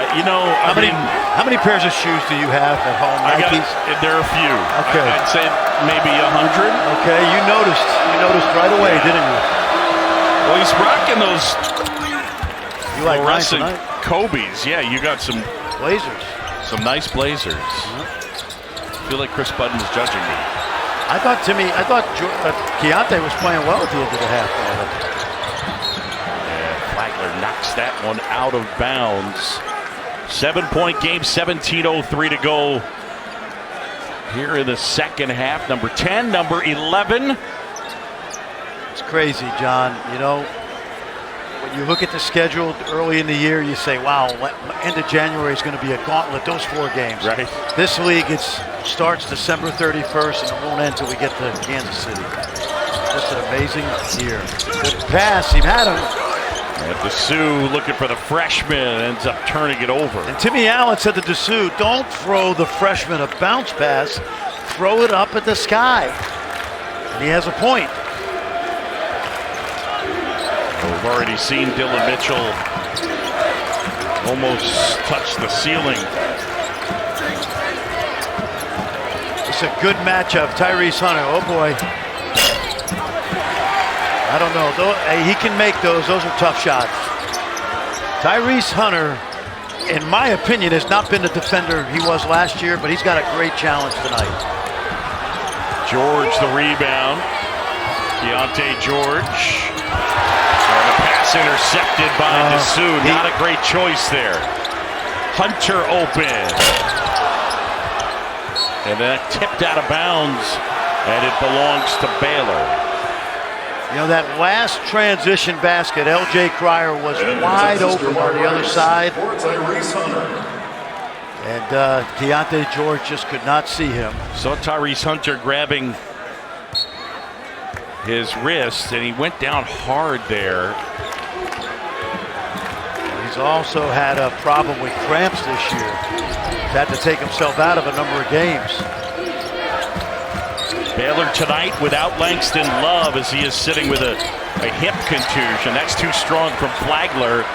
How many pairs of shoes do you have at home? Nikes? There are a few. Okay. I'd say maybe 100. Okay, you noticed right away, didn't you? Well, he's rocking those You like mine fluorescent tonight? Kobe's. Yeah, you got some Blazers. Some nice Blazers. I feel like Chris Budden is judging me. I thought Keontae was playing well at the end of the half. And Flagler knocks that one out of bounds. 7-point game, 17:03 to go here in the second half. Number 10, number 11. It's crazy, John. You know, when you look at the schedule early in the year, you say, wow, end of January is going to be a gauntlet, those 4 games. Right. This league, it starts December 31st, and it won't end until we get to Kansas City. Just an amazing year. Good pass, he had him. And Dessou looking for the freshman, ends up turning it over. And Timmy Allen said to Dessou, don't throw the freshman a bounce pass, throw it up at the sky. And he has a point. We've already seen Dylan Mitchell almost touch the ceiling. It's a good matchup. Tyrese Hunter, oh boy. I don't know. He can make those. Those are tough shots. Tyrese Hunter, in my opinion, has not been the defender he was last year, but he's got a great challenge tonight. George the rebound. Keontae George. And the pass intercepted by Dessou. Not a great choice there. Hunter open. And that tipped out of bounds, and it belongs to Baylor. You know, that last transition basket, L.J. Cryer was wide open on the other side. And Keontae George just could not see him. Saw Tyrese Hunter grabbing his wrist, and he went down hard there. He's also had a problem with cramps this year. He's had to take himself out of a number of games. Baylor tonight without Langston Love, as he is sitting with a hip contusion. That's too strong from Flagler.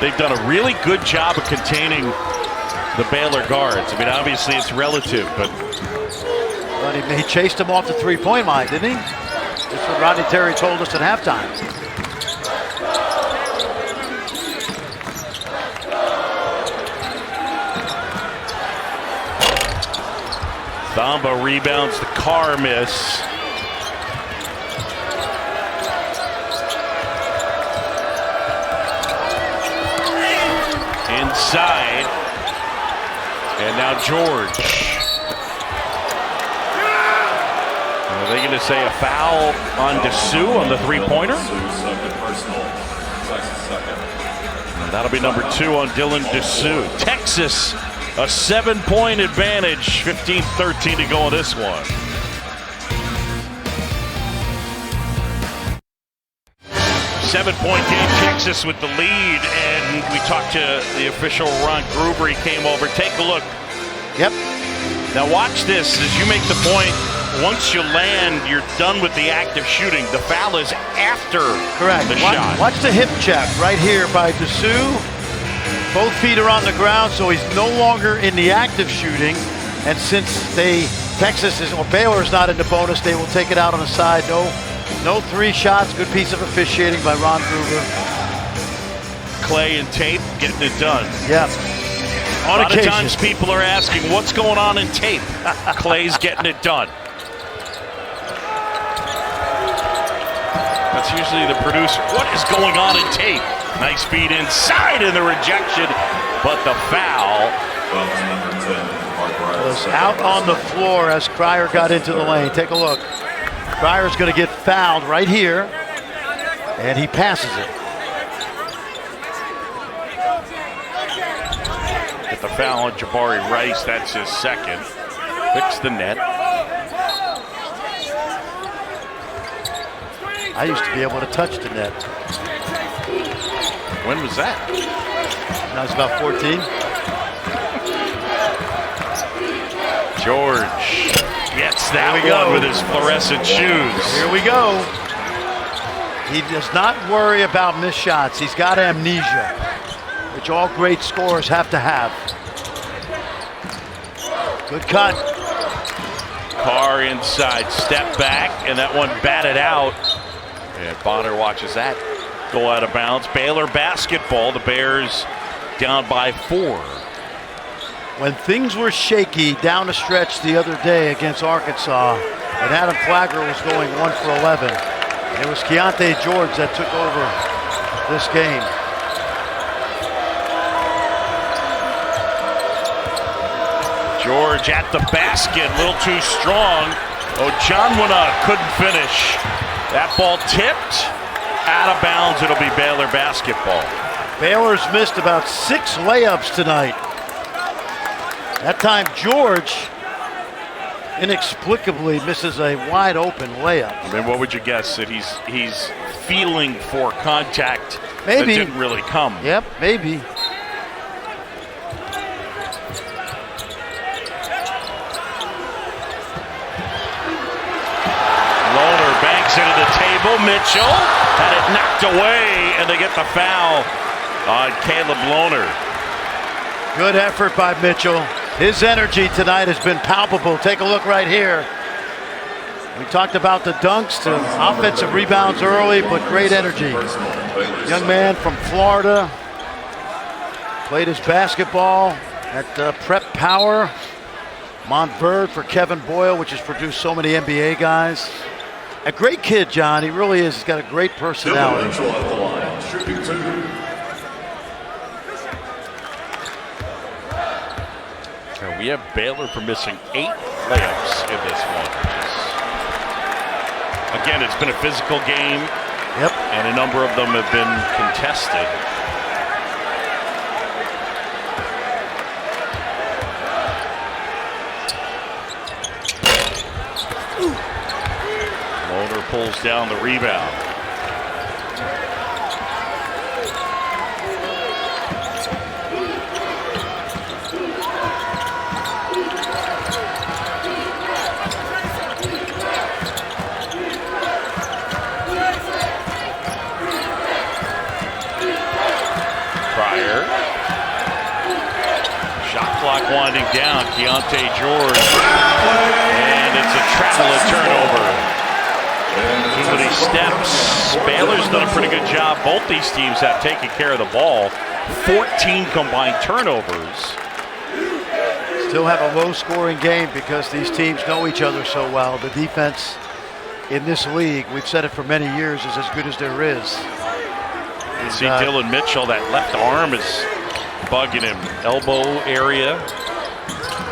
They've done a really good job of containing the Baylor guards. I mean, obviously it's relative, but he chased him off the three-point line, didn't he? That's what Rodney Terry told us at halftime. Thamba rebounds the Carr miss. Inside. And now George. Are they going to say a foul on Dessou on the three-pointer? And that'll be number 2 on Dylan Dessou. Texas, a 7-point advantage, 15-13 to go in this one. Seven-point game, Texas with the lead, and we talked to the official Ron Gruber. He came over. Take a look. Yep. Now watch this as you make the point. Once you land, you're done with the act of shooting. The foul is after the shot. Watch the hip check right here by Dessou. Both feet are on the ground, so he's no longer in the act of shooting. And since Baylor is not in the bonus, they will take it out on the side. No 3 shots. Good piece of officiating by Ron Gruber. Clay and tape getting it done. Yeah. A lot of times people are asking, what's going on in tape? Clay's getting it done. That's usually the producer. What is going on in tape? Nice feed inside and the rejection, but the foul was out on the floor as Cryer got into the lane. Take a look. Cryer's going to get fouled right here, and he passes it. Get the foul on Jabari Rice. That's his second. Fix the net. I used to be able to touch the net. When was that? I was about 14. George gets that one with his fluorescent shoes. Here we go. He does not worry about missed shots. He's got amnesia, which all great scorers have to have. Good cut. Carr inside, step back, and that one batted out. And Bonner watches that go out of bounds. Baylor basketball, the Bears down by 4. When things were shaky down the stretch the other day against Arkansas, and Adam Flagler was going 1 for 11, and it was Keontae George that took over this game. George at the basket, a little too strong. Ojanwuna couldn't finish. That ball tipped out of bounds. It'll be Baylor basketball. Baylor's missed about 6 layups tonight. That time George inexplicably misses a wide open layup. I mean, what would you guess? That he's feeling for contact maybe. that didn't really come. Yep, maybe. Lohner banks into the table. Mitchell had it knocked away, and they get the foul on Caleb Lohner. Good effort by Mitchell. His energy tonight has been palpable. Take a look right here. We talked about the dunks, the offensive rebounds early, but great energy. Young man from Florida. Played his basketball at Prep Power. Montverde for Kevin Boyle, which has produced so many NBA guys. A great kid, John. He really is. He's got a great personality. And we have Baylor for missing 8 layups in this one. Again, it's been a physical game. Yep. And a number of them have been contested. Lohner pulls down the rebound. Shot clock winding down. Keontae George. And it's a travel turnover. Too many steps. Baylor's done a pretty good job. Both these teams have taken care of the ball. 14 combined turnovers. Still have a low-scoring game because these teams know each other so well. The defense in this league, we've said it for many years, is as good as there is. You see Dylan Mitchell, that left arm is bugging him. Elbow area.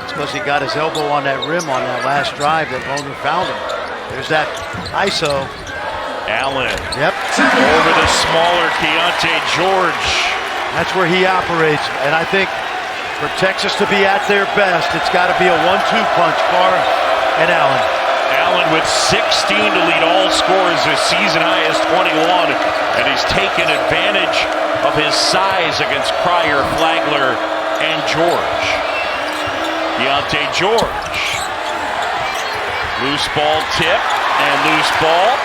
It's because he got his elbow on that rim on that last drive that Lohner found him. There's that ISO. Allen. Yep. Over the smaller Keontae George. That's where he operates. And I think for Texas to be at their best, it's got to be a 1-2 punch, Carr and Allen. Allen with 16 to lead all scorers, his season high is 21, and he's taken advantage of his size against Cryer, Flagler, and George. Keontae George. Loose ball tip, and loose ball.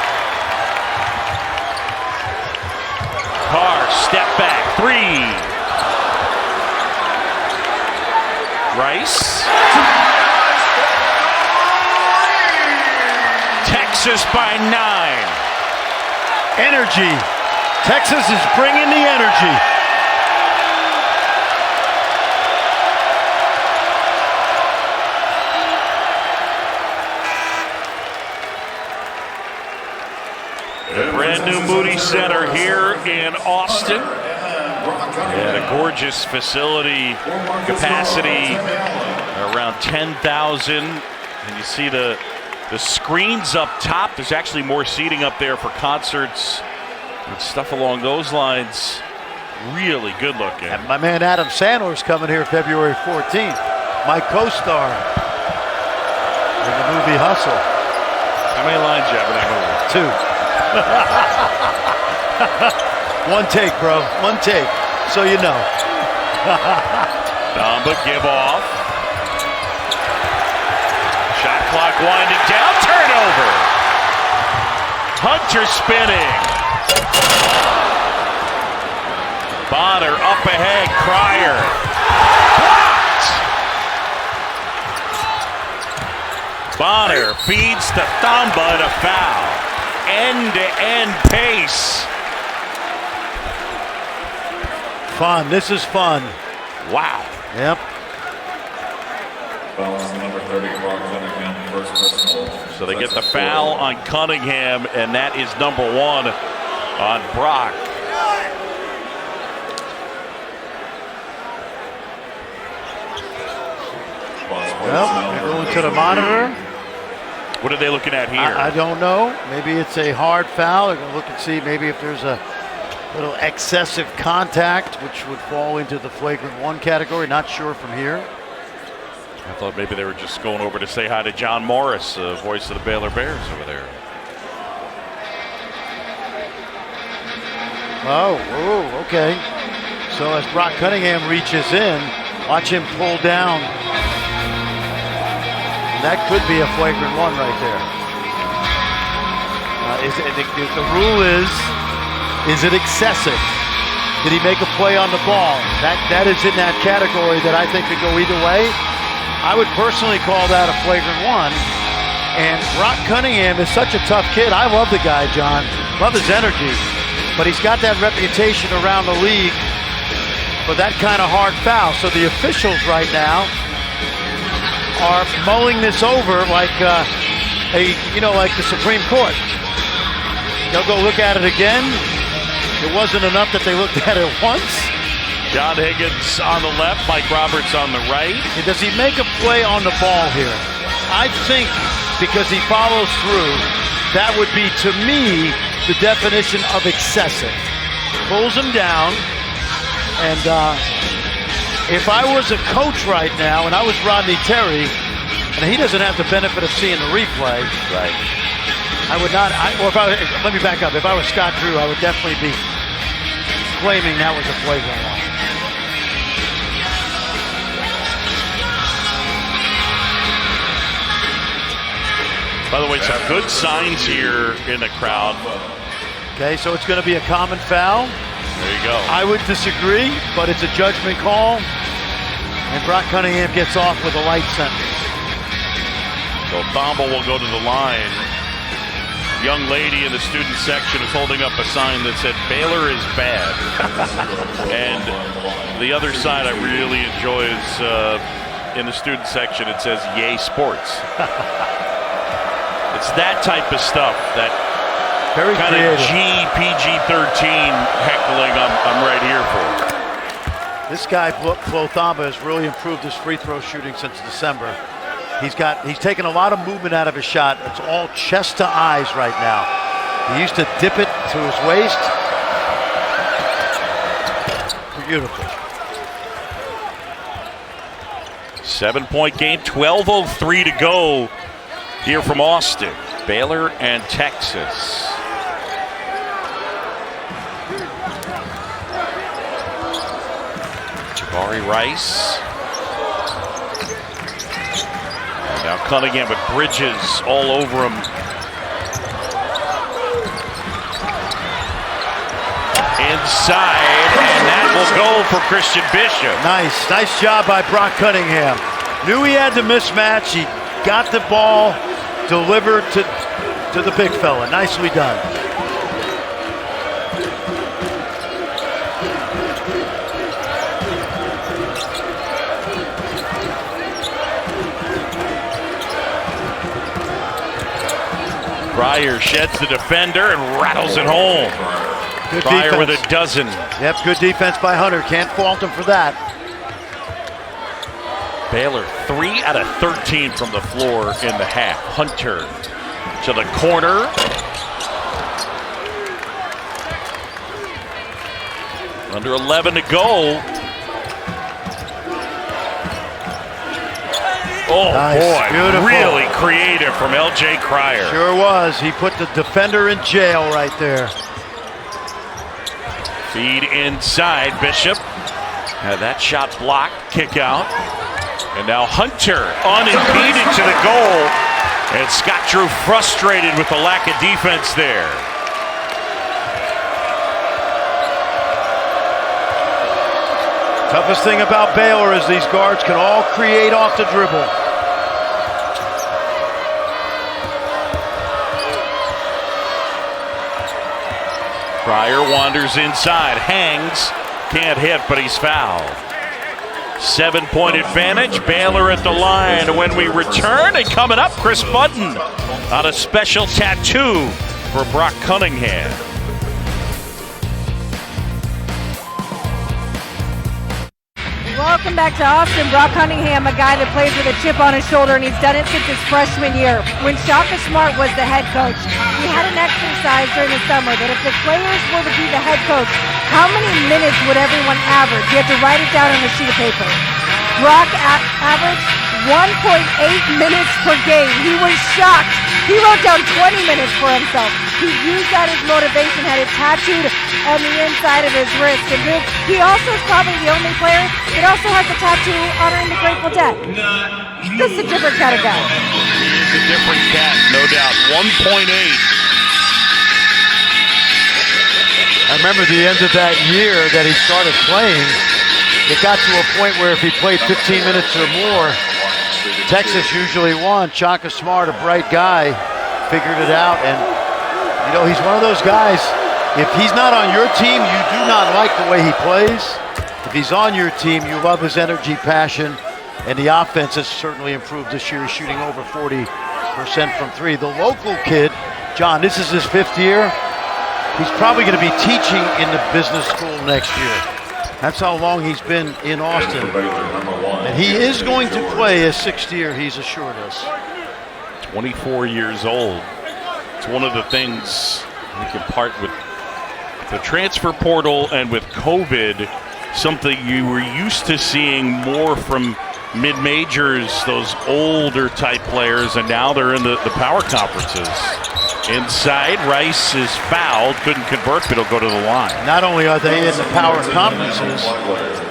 Carr, step back, 3. Rice. Texas by 9. Energy. Texas is bringing the energy. The brand new Moody Center here in Austin. And a gorgeous facility, capacity around 10,000. And you see the screens up top. There's actually more seating up there for concerts and stuff along those lines. Really good looking. And my man Adam Sandler's coming here February 14th. My co-star in the movie Hustle. How many lines you have in that movie? 2. One take, bro. One take. So you know. Damba give off. Shot clock winding down. Turnover. Hunter spinning. Bonner up ahead. Cryer. Blocked. Bonner feeds to Thamba and a foul. End-to-end pace. Fun. This is fun. Wow. Yep. So they get the foul on Cunningham, and that is number 1 on Brock. Well, going to the monitor. What are they looking at here? I don't know. Maybe it's a hard foul. They're going to look and see maybe if there's a little excessive contact, which would fall into the flagrant 1 category. Not sure from here. I thought maybe they were just going over to say hi to John Morris, voice of the Baylor Bears over there. Oh, okay. So as Brock Cunningham reaches in, watch him pull down. That could be a flagrant 1 right there. The rule is it excessive? Did he make a play on the ball? That is in that category that I think could go either way. I would personally call that a flagrant 1. And Brock Cunningham is such a tough kid. I love the guy, John. Love his energy. But he's got that reputation around the league for that kind of hard foul. So the officials right now are mulling this over like like the Supreme Court. They'll go look at it again. It wasn't enough that they looked at it once. John Higgins on the left, Mike Roberts on the right. Does he make a play on the ball here? I think because he follows through, that would be, to me, the definition of excessive. Pulls him down, and if I was a coach right now and I was Rodney Terry, and he doesn't have the benefit of seeing the replay, right? I would not. Let me back up. If I was Scott Drew, I would definitely be claiming that was a flagrant 1. By the way, some good signs here in the crowd. Okay, so it's going to be a common foul. There you go. I would disagree, but it's a judgment call. And Brock Cunningham gets off with a light sentence. So Thomba will go to the line. Young lady in the student section is holding up a sign that said, "Baylor is bad." And the other side I really enjoy is in the student section, it says, "Yay Sports." It's that type of stuff, that very kind creative. of PG-13 heckling I'm right here for. This guy, Flo Thomba, has really improved his free throw shooting since December. He's taken a lot of movement out of his shot. It's all chest to eyes right now. He used to dip it to his waist. Beautiful. 7-point game, 12:03 to go here from Austin. Baylor and Texas. Jabari Rice. And now Cunningham with Bridges all over him. Inside, and that will go for Christian Bishop. Nice job by Brock Cunningham. Knew he had the mismatch. He got the ball delivered to the big fella. Nicely done. Pryor sheds the defender and rattles it home. Good Pryor defense. with a dozen. Yep, good defense by Hunter. Can't fault him for that. Baylor 3 out of 13 from the floor in the half. Hunter to the corner. Under 11 to go. Oh, nice. Boy, Beautiful. Really creative from L.J. Cryer. Sure was. He put the defender in jail right there. Feed inside, Bishop. Had that shot blocked, kick out. And now Hunter unimpeded to the goal. And Scott Drew frustrated with the lack of defense there. Toughest thing about Baylor is these guards can all create off the dribble. Pryor wanders inside, hangs, can't hit, but he's fouled. 7-point advantage, Baylor at the line when we return. And coming up, Chris Budden on a special tattoo for Brock Cunningham. Welcome welcome back to Austin Brock Cunningham, a guy that plays with a chip on his shoulder, and he's done it since his freshman year. When Shaka Smart was the head coach, we had an exercise during the summer that if the players were to be the head coach, how many minutes would everyone average? You had to write it down on a sheet of paper. Brock averaged 1.8 minutes per game. He was shocked. He wrote down 20 minutes for himself. He used that as motivation, had it tattooed on the inside of his wrist. And he also is probably the only player that also has a tattoo honoring the Grateful Dead. This is a different kind of guy. He's a different cat, no doubt. 1.8. I remember the end of that year that he started playing, it got to a point where if he played 15 minutes or more, Texas usually won. Shaka Smart, a bright guy, figured it out. And, you know, he's one of those guys, if he's not on your team, you do not like the way he plays. If he's on your team, you love his energy, passion, and the offense has certainly improved this year. He's shooting over 40% from three. The local kid, John, this is his 5th year. He's probably going to be teaching in the business school next year. That's how long he's been in Austin. And he is going to play his 6th year, he's assured us. 24 years old. It's one of the things we can part with the transfer portal and with COVID, something you were used to seeing more from mid-majors, those older type players, and now they're in the power conferences. Inside, Rice is fouled, couldn't convert, but he'll go to the line. Not only are they in the power conferences,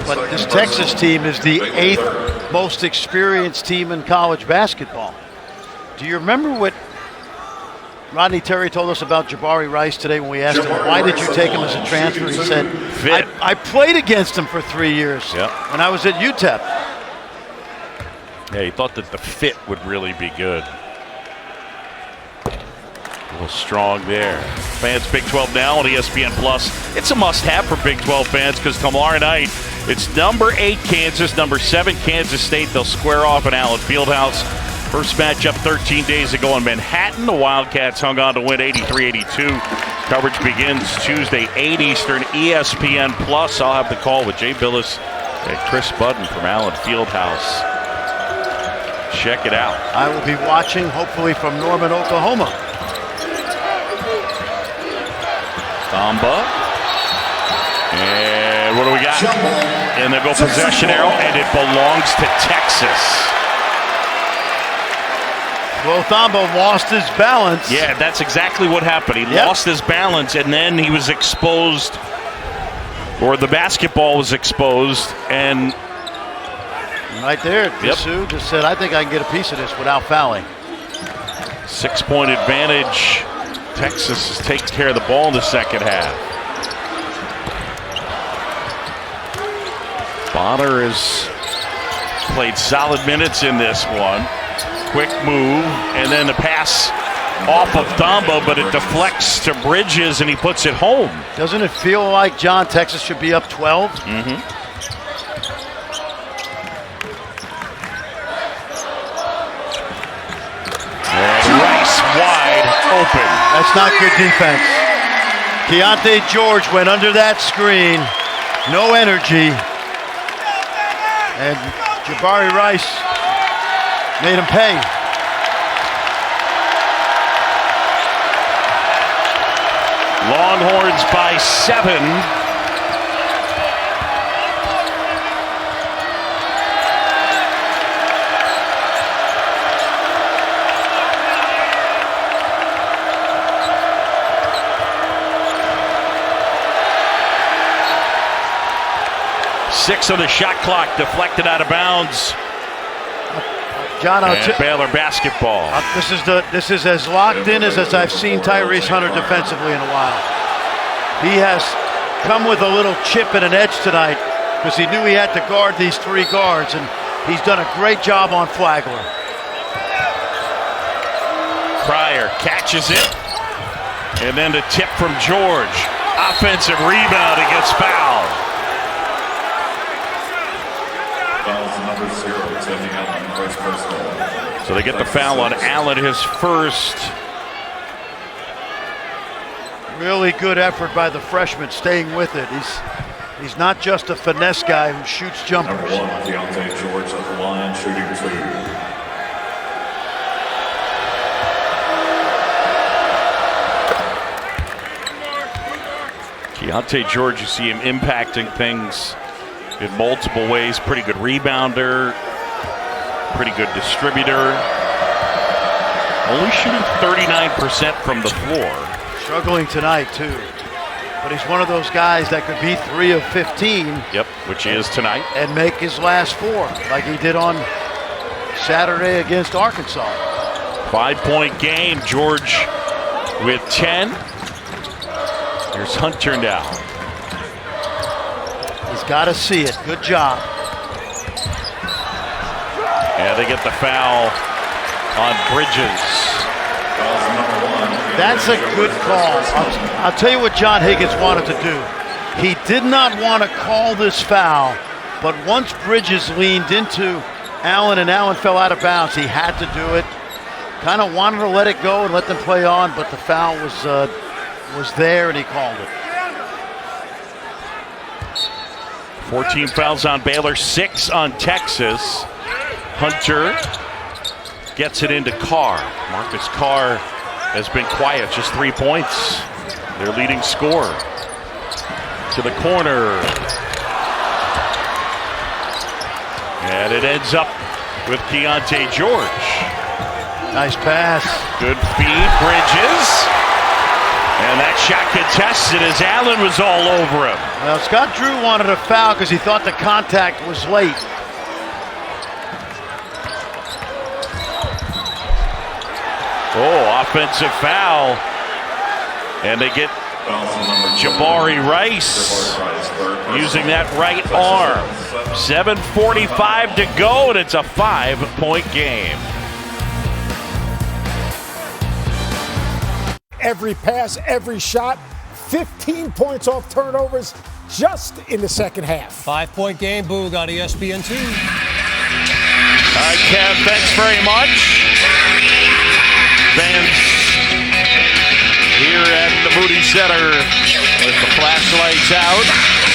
but this Texas team is the 8th most experienced team in college basketball. Do you remember what Rodney Terry told us about Jabari Rice today when we asked him, why did you take him as a transfer? He said, I played against him for 3 years when I was at UTEP. Yeah, he thought that the fit would really be good. A little strong there. Fans, Big 12 now on ESPN Plus. It's a must-have for Big 12 fans because tomorrow night it's number 8 Kansas, number 7 Kansas State. They'll square off in Allen Fieldhouse. First matchup 13 days ago in Manhattan. The Wildcats hung on to win 83-82. Coverage begins Tuesday, 8 Eastern, ESPN Plus. I'll have the call with Jay Billis and Chris Budden from Allen Fieldhouse. Check it out. I will be watching, hopefully from Norman, Oklahoma. Thamba. And what do we got? And they'll go possession arrow, and it belongs to Texas. Well, Thamba lost his balance. Yeah, that's exactly what happened. He lost his balance, and then he was exposed, or the basketball was exposed, and right there, Sue just said, I think I can get a piece of this without fouling. 6-point advantage. Texas is taking care of the ball in the second half. Bonner has played solid minutes in this one. Quick move, and then the pass off of Thamba, but it deflects to Bridges, and he puts it home. Doesn't it feel like, John, Texas should be up 12? Mm-hmm. And Rice wide open. That's not good defense. Keontae George went under that screen. No energy. And Jabari Rice made him pay. Longhorns by 7. Six on the shot clock, deflected out of bounds. John, Baylor basketball. This is as locked in as I've seen Tyrese Hunter defensively in a while. He has come with a little chip and an edge tonight because he knew he had to guard these 3 guards, and he's done a great job on Flagler. Pryor catches it, and then the tip from George. Offensive rebound, it gets fouled. So they get the foul on Allen, his first. Really good effort by the freshman, staying with it. He's not just a finesse guy who shoots jumpers. Number 1, Keontae George at the line, shooting 2. Keontae George, you see him impacting things in multiple ways. Pretty good rebounder, pretty good distributor. Only shooting 39% from the floor. Struggling tonight, too. But he's one of those guys that could be 3 of 15. Yep, which he is tonight. And make his last 4, like he did on Saturday against Arkansas. 5-point game. George with 10. Here's Hunter now. He's got to see it. Good job. Yeah, they get the foul on Bridges. That's a good call. I'll tell you what John Higgins wanted to do. He did not want to call this foul, but once Bridges leaned into Allen and Allen fell out of bounds, he had to do it. Kind of wanted to let it go and let them play on, but the foul was there and he called it. 14 fouls on Baylor, 6 on Texas. Hunter gets it into Carr. Marcus Carr has been quiet, just 3 points. Their leading scorer. To the corner. And it ends up with Keontae George. Nice pass. Good feed, Bridges. And that shot contested as Allen was all over him. Well, Scott Drew wanted a foul because he thought the contact was late. Oh, offensive foul. And they get Jabari Rice using that right arm. 7:45 to go, and it's a 5-point game. Every pass, every shot, 15 points off turnovers just in the second half. 5-point game, Boog on ESPN2. All right, Kev, thanks very much. Fans here at the Moody Center with the flashlights out.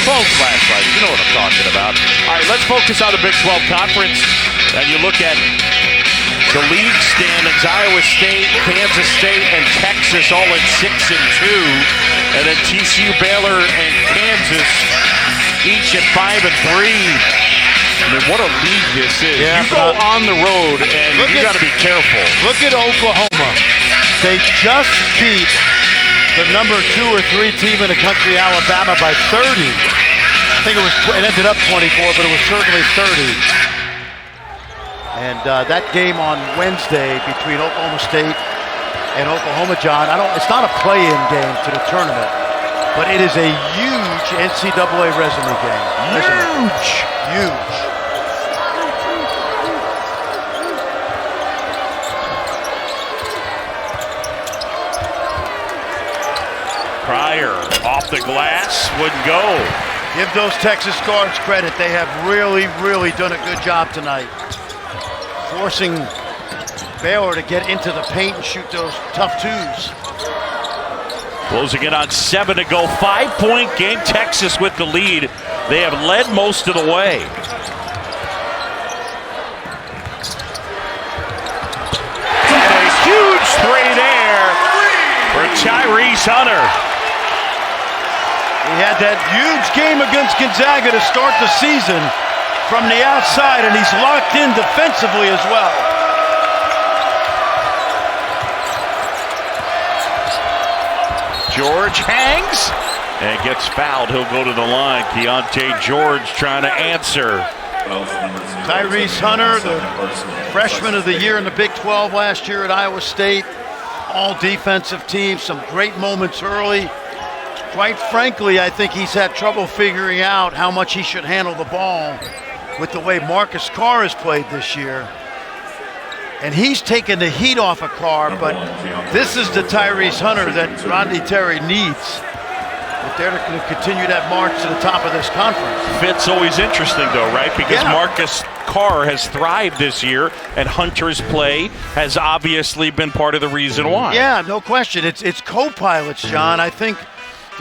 Phone flashlights, you know what I'm talking about. All right, let's focus on the Big 12 Conference. And you look at the league standings, Iowa State, Kansas State, and Texas all at 6-2. And then TCU, Baylor, and Kansas each at 5-3. I mean, what a league this is. Yeah, you go on the road, and you got to be careful. Look at Oklahoma. They just beat the number 2 or 3 team in the country, Alabama, by 30. I think it ended up 24, but it was certainly 30. And that game on Wednesday between Oklahoma State and Oklahoma, John, it's not a play-in game to the tournament, but it is a huge NCAA resume game. Huge. Pryor off the glass, wouldn't go. Give those Texas guards credit. They have really, really done a good job tonight. Forcing Baylor to get into the paint and shoot those tough twos. Closing it on 7 to go. 5-point game. Texas with the lead. They have led most of the way. And a huge three there for Tyrese Hunter. He had that huge game against Gonzaga to start the season from the outside, and he's locked in defensively as well. George hangs and gets fouled. He'll go to the line. Keontae George trying to answer. Tyrese Hunter, the freshman of the year in the Big 12 last year at Iowa State. All defensive team, some great moments early. Quite frankly, I think he's had trouble figuring out how much he should handle the ball with the way Marcus Carr has played this year. And he's taken the heat off of Carr, but this is the Tyrese Hunter that Rodney Terry needs if they're going to continue that march to the top of this conference. Fit's always interesting, though, right? Because Marcus Carr has thrived this year, and Hunter's play has obviously been part of the reason why. Yeah, no question. It's co-pilots, John. I think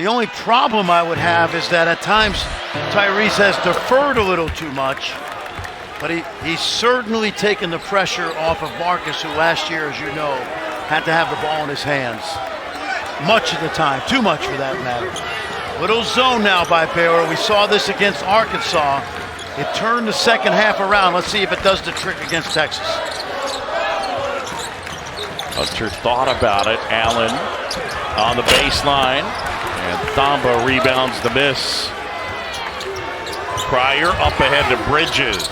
The only problem I would have is that at times Tyrese has deferred a little too much, but he's certainly taken the pressure off of Marcus, who last year, as you know, had to have the ball in his hands much of the time, too much for that matter. Little zone now by Baylor. We saw this against Arkansas. It turned the second half around. Let's see if it does the trick against Texas. Hunter thought about it. Allen on the baseline. And Thamba rebounds the miss. Pryor up ahead to Bridges.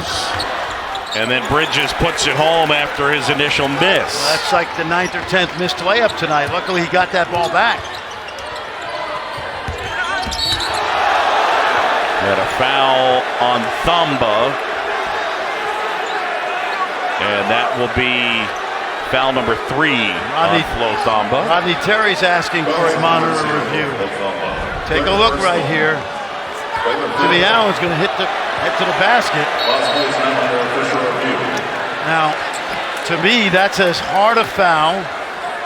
And then Bridges puts it home after his initial miss. Well, that's like the 9th or 10th missed layup tonight. Luckily, he got that ball back. Had a foul on Thamba. And that will be foul number 3 on Flo Thamba. Rodney Terry's asking for a monitor review. Take a look right here. Jimmy Allen's going to head to the basket. Now, to me, that's as hard a foul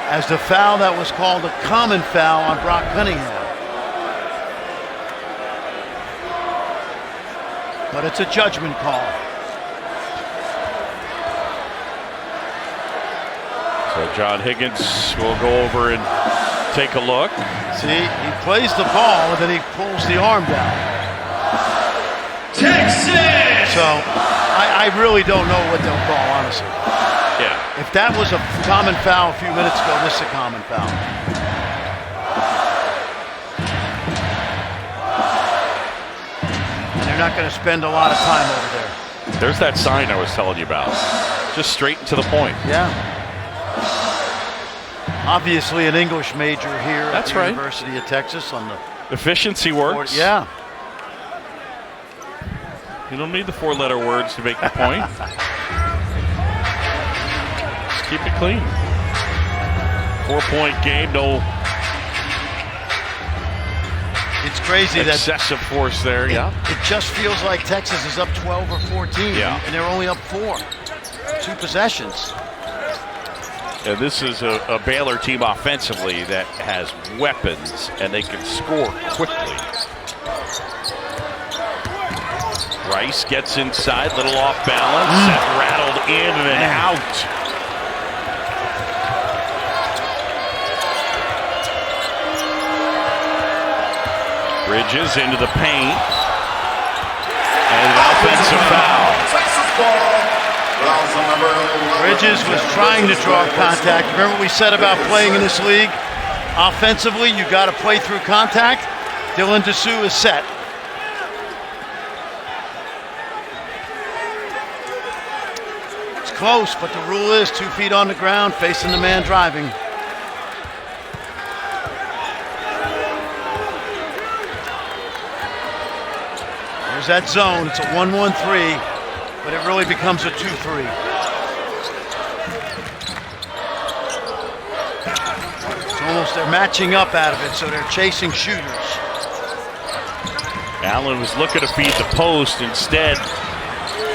as the foul that was called a common foul on Brock Cunningham. But it's a judgment call. So John Higgins will go over and take a look. See, he plays the ball and then he pulls the arm down. Texas! So, I really don't know what they'll call, honestly. Yeah. If that was a common foul a few minutes ago, this is a common foul. And they're not going to spend a lot of time over there. There's that sign I was telling you about. Just straight and to the point. Yeah. Obviously an English major here at the University of Texas on the efficiency works. Yeah. You don't need the 4-letter words to make the point. Just keep it clean. 4-point game, no. It's crazy excessive force there. It just feels like Texas is up 12 or 14, and they're only up 4. 2 possessions. And this is a Baylor team offensively that has weapons and they can score quickly. Rice gets inside, little off balance, and rattled in and out. Bridges into the paint. And an offensive foul. Bridges was trying to draw contact. Remember what we said about playing in this league? Offensively, you got to play through contact. Dylan Dessou is set. It's close, but the rule is 2 feet on the ground, facing the man driving. There's that zone. It's a 1-1-3. But it really becomes a 2-3. It's almost they're matching up out of it, so they're chasing shooters. Allen was looking to feed the post, instead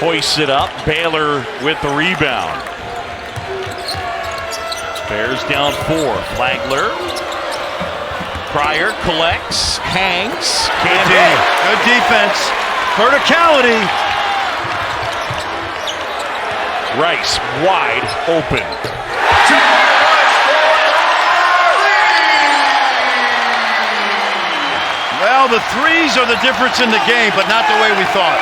hoists it up. Baylor with the rebound. Bears down 4. Flagler. Pryor collects, hangs, can't hit. Good defense. Verticality. Rice wide open. Well, the threes are the difference in the game, but not the way we thought.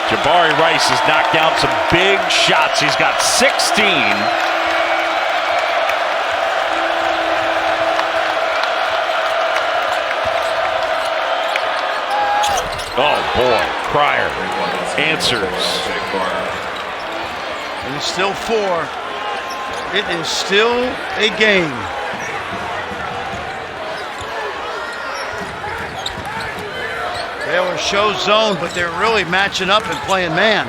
Jabari Rice has knocked down some big shots. He's got 16. Oh boy, Pryor answers. And it's still 4. It is still a game. Baylor shows zone, but they're really matching up and playing man.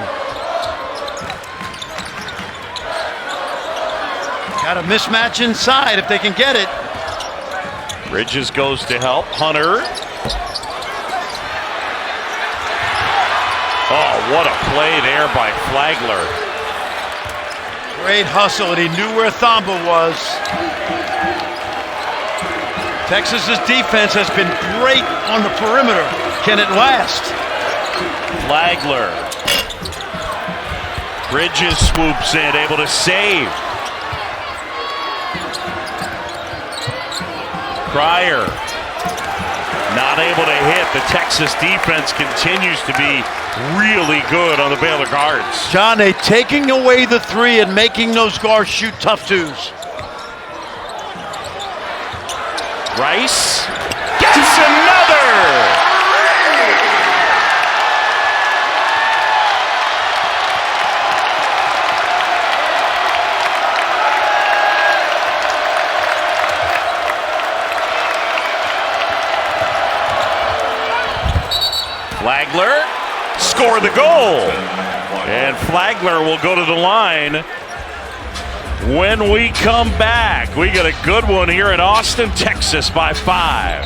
Got a mismatch inside if they can get it. Bridges goes to help. Hunter. Oh, what a play there by Flagler. Great hustle, and he knew where Thamba was. Texas's defense has been great on the perimeter. Can it last? Flagler. Bridges swoops in, able to save. Cryer not able to hit. The Texas defense continues to be really good on the Baylor guards. John, they taking away the three and making those guards shoot tough twos. Rice gets another! Flagler score the goal. And Flagler will go to the line. When we come back, we got a good one here in Austin, Texas by 5.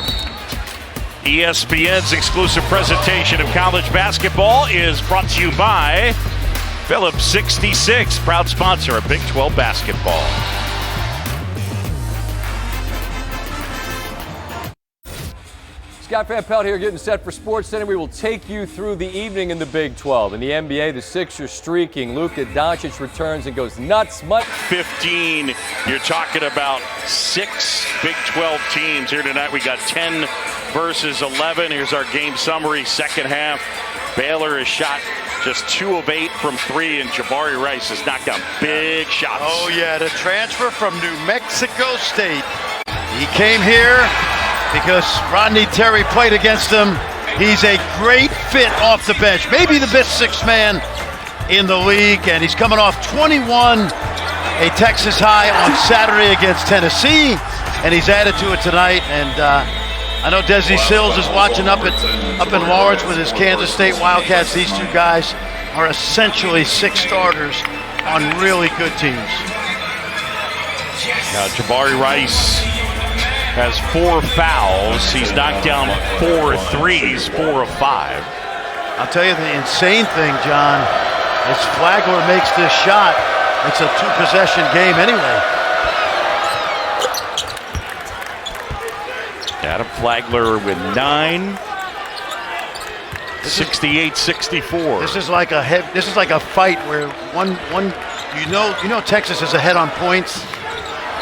ESPN's exclusive presentation of college basketball is brought to you by Phillips 66, proud sponsor of Big 12 basketball. Scott Van Pelt here getting set for SportsCenter. We will take you through the evening in the Big 12. In the NBA, the Sixers streaking. Luka Doncic returns and goes nuts. 15, you're talking about 6 Big 12 teams here tonight. We got 10 versus 11. Here's our game summary. Second half, Baylor has shot just 2 of 8 from 3, and Jabari Rice has knocked down big shots. Oh yeah, the transfer from New Mexico State. He came here because Rodney Terry played against him. He's a great fit off the bench. Maybe the best 6th man in the league, and he's coming off 21, a Texas high on Saturday against Tennessee, and he's added to it tonight. And I know Desi Sills is watching up in Lawrence with his Kansas State Wildcats. These 2 guys are essentially 6 starters on really good teams. Now Jabari Rice has 4 fouls. He's knocked down 4 threes, 4 of 5. I'll tell you the insane thing, John, is Flagler makes this shot. It's a 2-possession game anyway. Adam Flagler with 9. 68-64. This is like a fight where one you know Texas is ahead on points.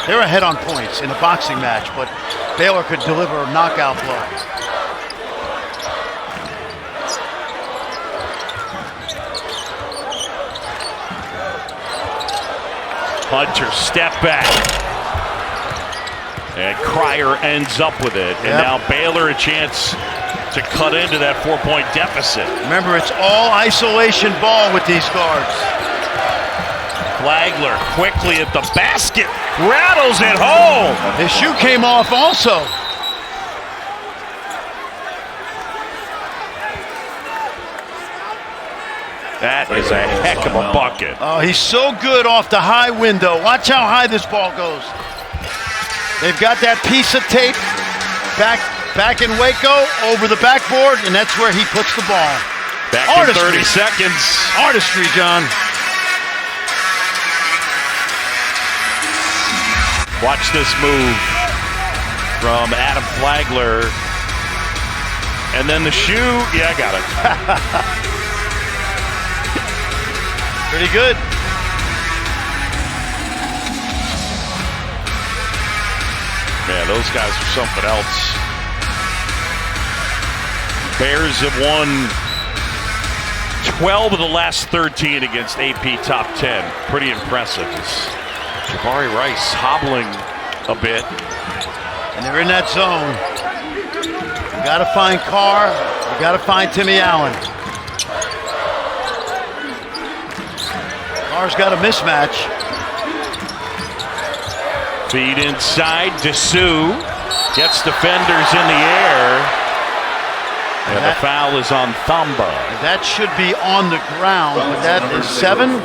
They're ahead on points in a boxing match, but Baylor could deliver a knockout blow. Hunter step back. And Cryer ends up with it. And now Baylor a chance to cut into that 4-point deficit. Remember, it's all isolation ball with these guards. Flagler quickly at the basket, rattles it home. His shoe came off also. That is a heck of a bucket. Oh, he's so good off the high window. Watch how high this ball goes. They've got that piece of tape back in Waco over the backboard, and that's where he puts the ball. Back Artistry. in 30 seconds. Artistry, John. Watch this move from Adam Flagler. And then the shoe. Yeah, I got it. Pretty good. Man, those guys are something else. Bears have won 12 of the last 13 against AP top 10. Pretty impressive. Jabari Rice hobbling a bit. And they're in that zone. You got to find Carr. You got to find Timmy Allen. Carr's got a mismatch. Feed inside. Dessou gets defenders in the air. And the foul is on Thamba. That should be on the ground, but that is 7.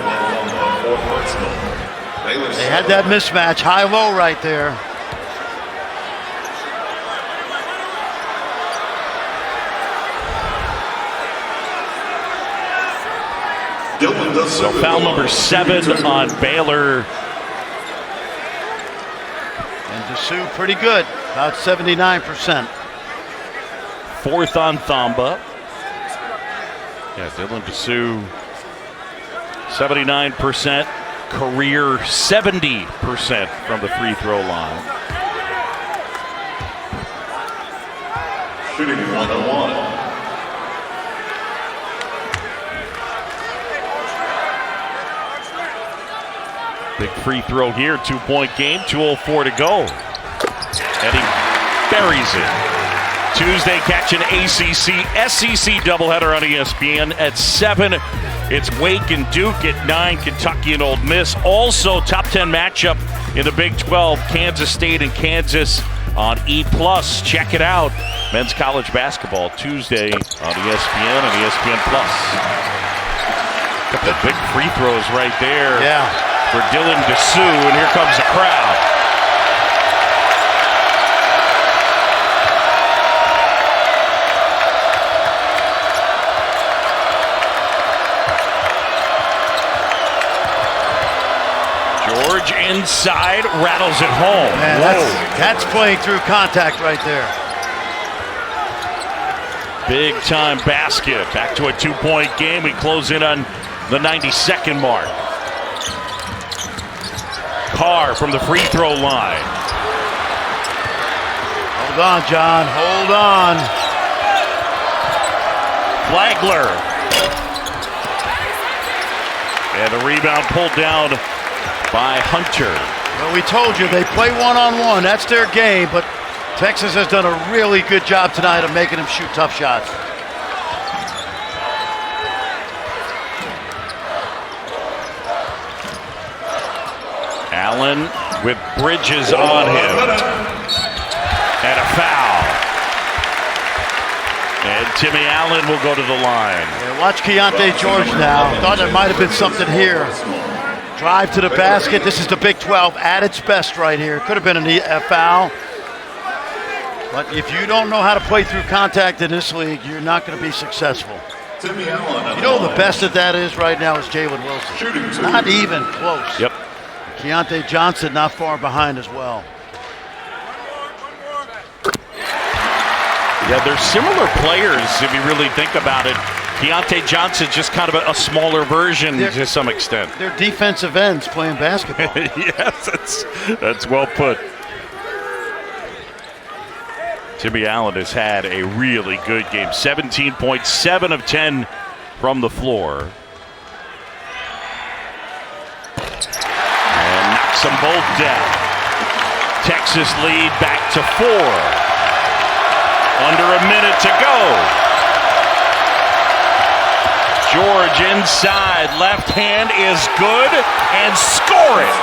They had that mismatch, high-low right there. So foul number 7 on Baylor. And Dessou pretty good, about 79%. Fourth on Thamba. Yeah, Dylan Dessou, 79%. Career 70% from the free throw line. Shooting 101. Big free throw here, 2-point game, 2:04 to go. And he buries it. Tuesday, catch an ACC, SEC doubleheader on ESPN at 7. It's Wake and Duke at 9, Kentucky and Ole Miss. Also, top 10 matchup in the Big 12, Kansas State and Kansas on E+. Check it out. Men's college basketball Tuesday on ESPN and ESPN+. Couple of big free throws right there. Yeah. For Dylan Dessou, and here comes the crowd. George inside, rattles it home. Man, that's playing through contact right there. Big time basket. Back to a 2-point game. We close in on the 92nd mark. Carr from the free throw line. Hold on, John. Hold on. Flagler. And a rebound pulled down by Hunter. Well, we told you they play one-on-one. That's their game, but Texas has done a really good job tonight of making them shoot tough shots. Allen with Bridges on him. And a foul. And Timmy Allen will go to the line. Yeah, watch Keontae George now. Thought there might have been something here. Drive to the basket. This is the Big 12 at its best right here. Could have been a foul. But if you don't know how to play through contact in this league, you're not going to be successful. Timmy Allen. You know the best at that is right now is Jalen Wilson. Not even close. Yep. Keontae Johnson not far behind as well. Yeah, they're similar players if you really think about it. Keontae Johnson just kind of a smaller version to some extent. They're defensive ends playing basketball. Yes, that's well put. Timmy Allen has had a really good game. 17.7 of 10 from the floor. And knocks them both down. Texas lead back to 4. Under a minute to go. George inside, left hand is good, and score it.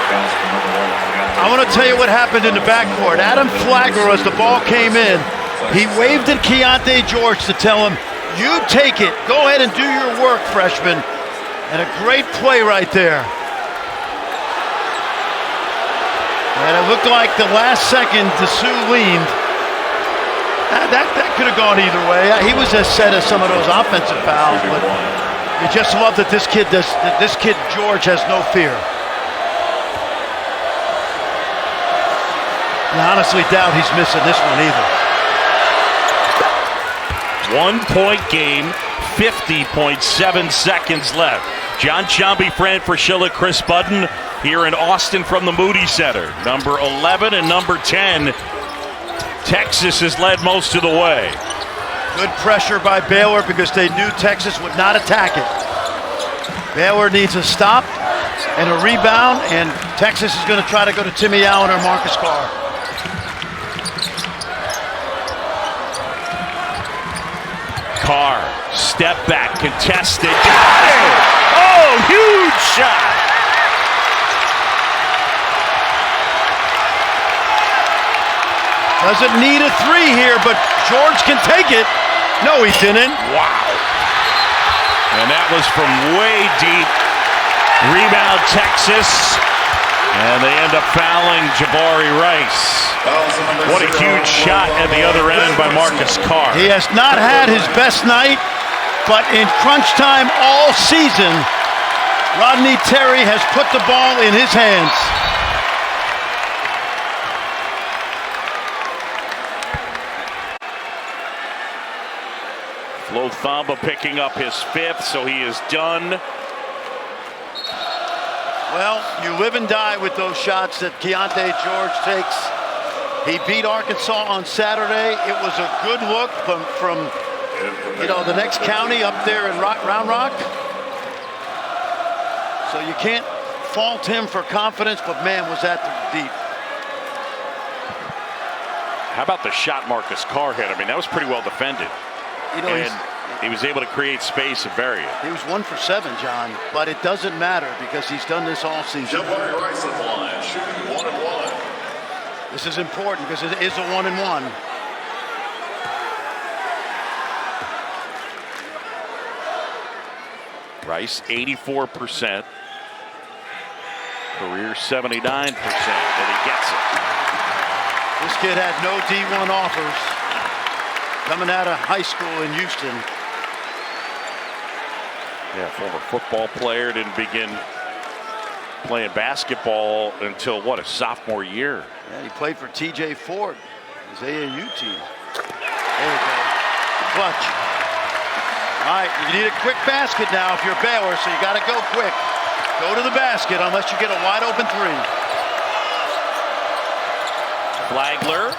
I want to tell you what happened in the backcourt. Adam Flagler, as the ball came in, he waved at Keontae George to tell him, you take it. Go ahead and do your work, freshman. And a great play right there. And it looked like the last second Dessou leaned. That could have gone either way. He was as set as some of those offensive fouls, but you just love that this kid George has no fear. And I honestly doubt he's missing this one either. 1-point game, 50.7 seconds left. John Shambi, Fran Fraschilla, Chris Budden here in Austin from the Moody Center. Number 11 and number 10. Texas has led most of the way. Good pressure by Baylor because they knew Texas would not attack it. Baylor needs a stop and a rebound, and Texas is going to try to go to Timmy Allen or Marcus Carr. Carr, step back, contested. Got it! Oh, huge shot! Doesn't need a three here, but George can take it. No, he didn't. Wow. And that was from way deep. Rebound, Texas. And they end up fouling Jabari Rice. What a huge shot at the other end by Marcus Carr. He has not had his best night, but in crunch time all season, Rodney Terry has put the ball in his hands. Lothamba picking up his 5th, so he is done. Well, you live and die with those shots that Keontae George takes. He beat Arkansas on Saturday. It was a good look from the next county up there in Round Rock. So you can't fault him for confidence, but man, was that deep. How about the shot Marcus Carr hit? I mean, that was pretty well defended. And he was able to create space and vary it. He was 1 for 7, John, but it doesn't matter because he's done this all season. Jabari Rice on the line, shooting 1-1. This is important because it is a 1-1. Rice, 84%. Career 79%, and he gets it. This kid had no D1 offers coming out of high school in Houston. Yeah, former football player, didn't begin playing basketball until, what, a sophomore year. Yeah, he played for TJ Ford, his AAU team. There you go. Clutch. All right, you need a quick basket now if you're Baylor, so you got to go quick. Go to the basket unless you get a wide open 3. Flagler,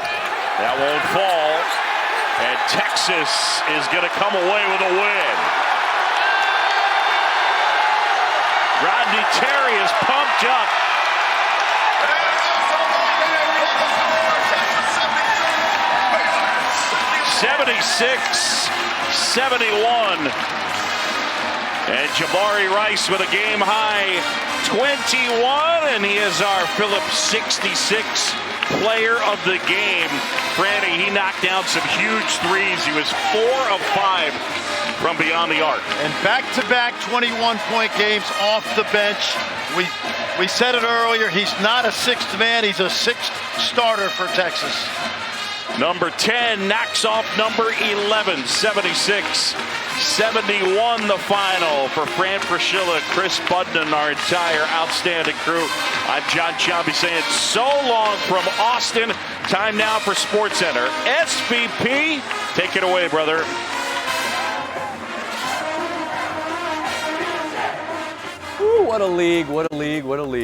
that won't fall. And Texas is going to come away with a win. Rodney Terry is pumped up. (76-71). And Jabari Rice with a game-high 21, and he is our Phillips 66 player of the game. Franny, he knocked down some huge threes. He was 4 of 5 from beyond the arc. And back-to-back 21-point games off the bench. We said it earlier, he's not a 6th man, he's a 6th starter for Texas. Number 10 knocks off number 11, 76-71 the final for Fran Fraschilla, Chris Budden, our entire outstanding crew. I'm John Chambie saying so long from Austin. Time now for SportsCenter. SVP, take it away, brother. Woo, what a league, what a league, what a league.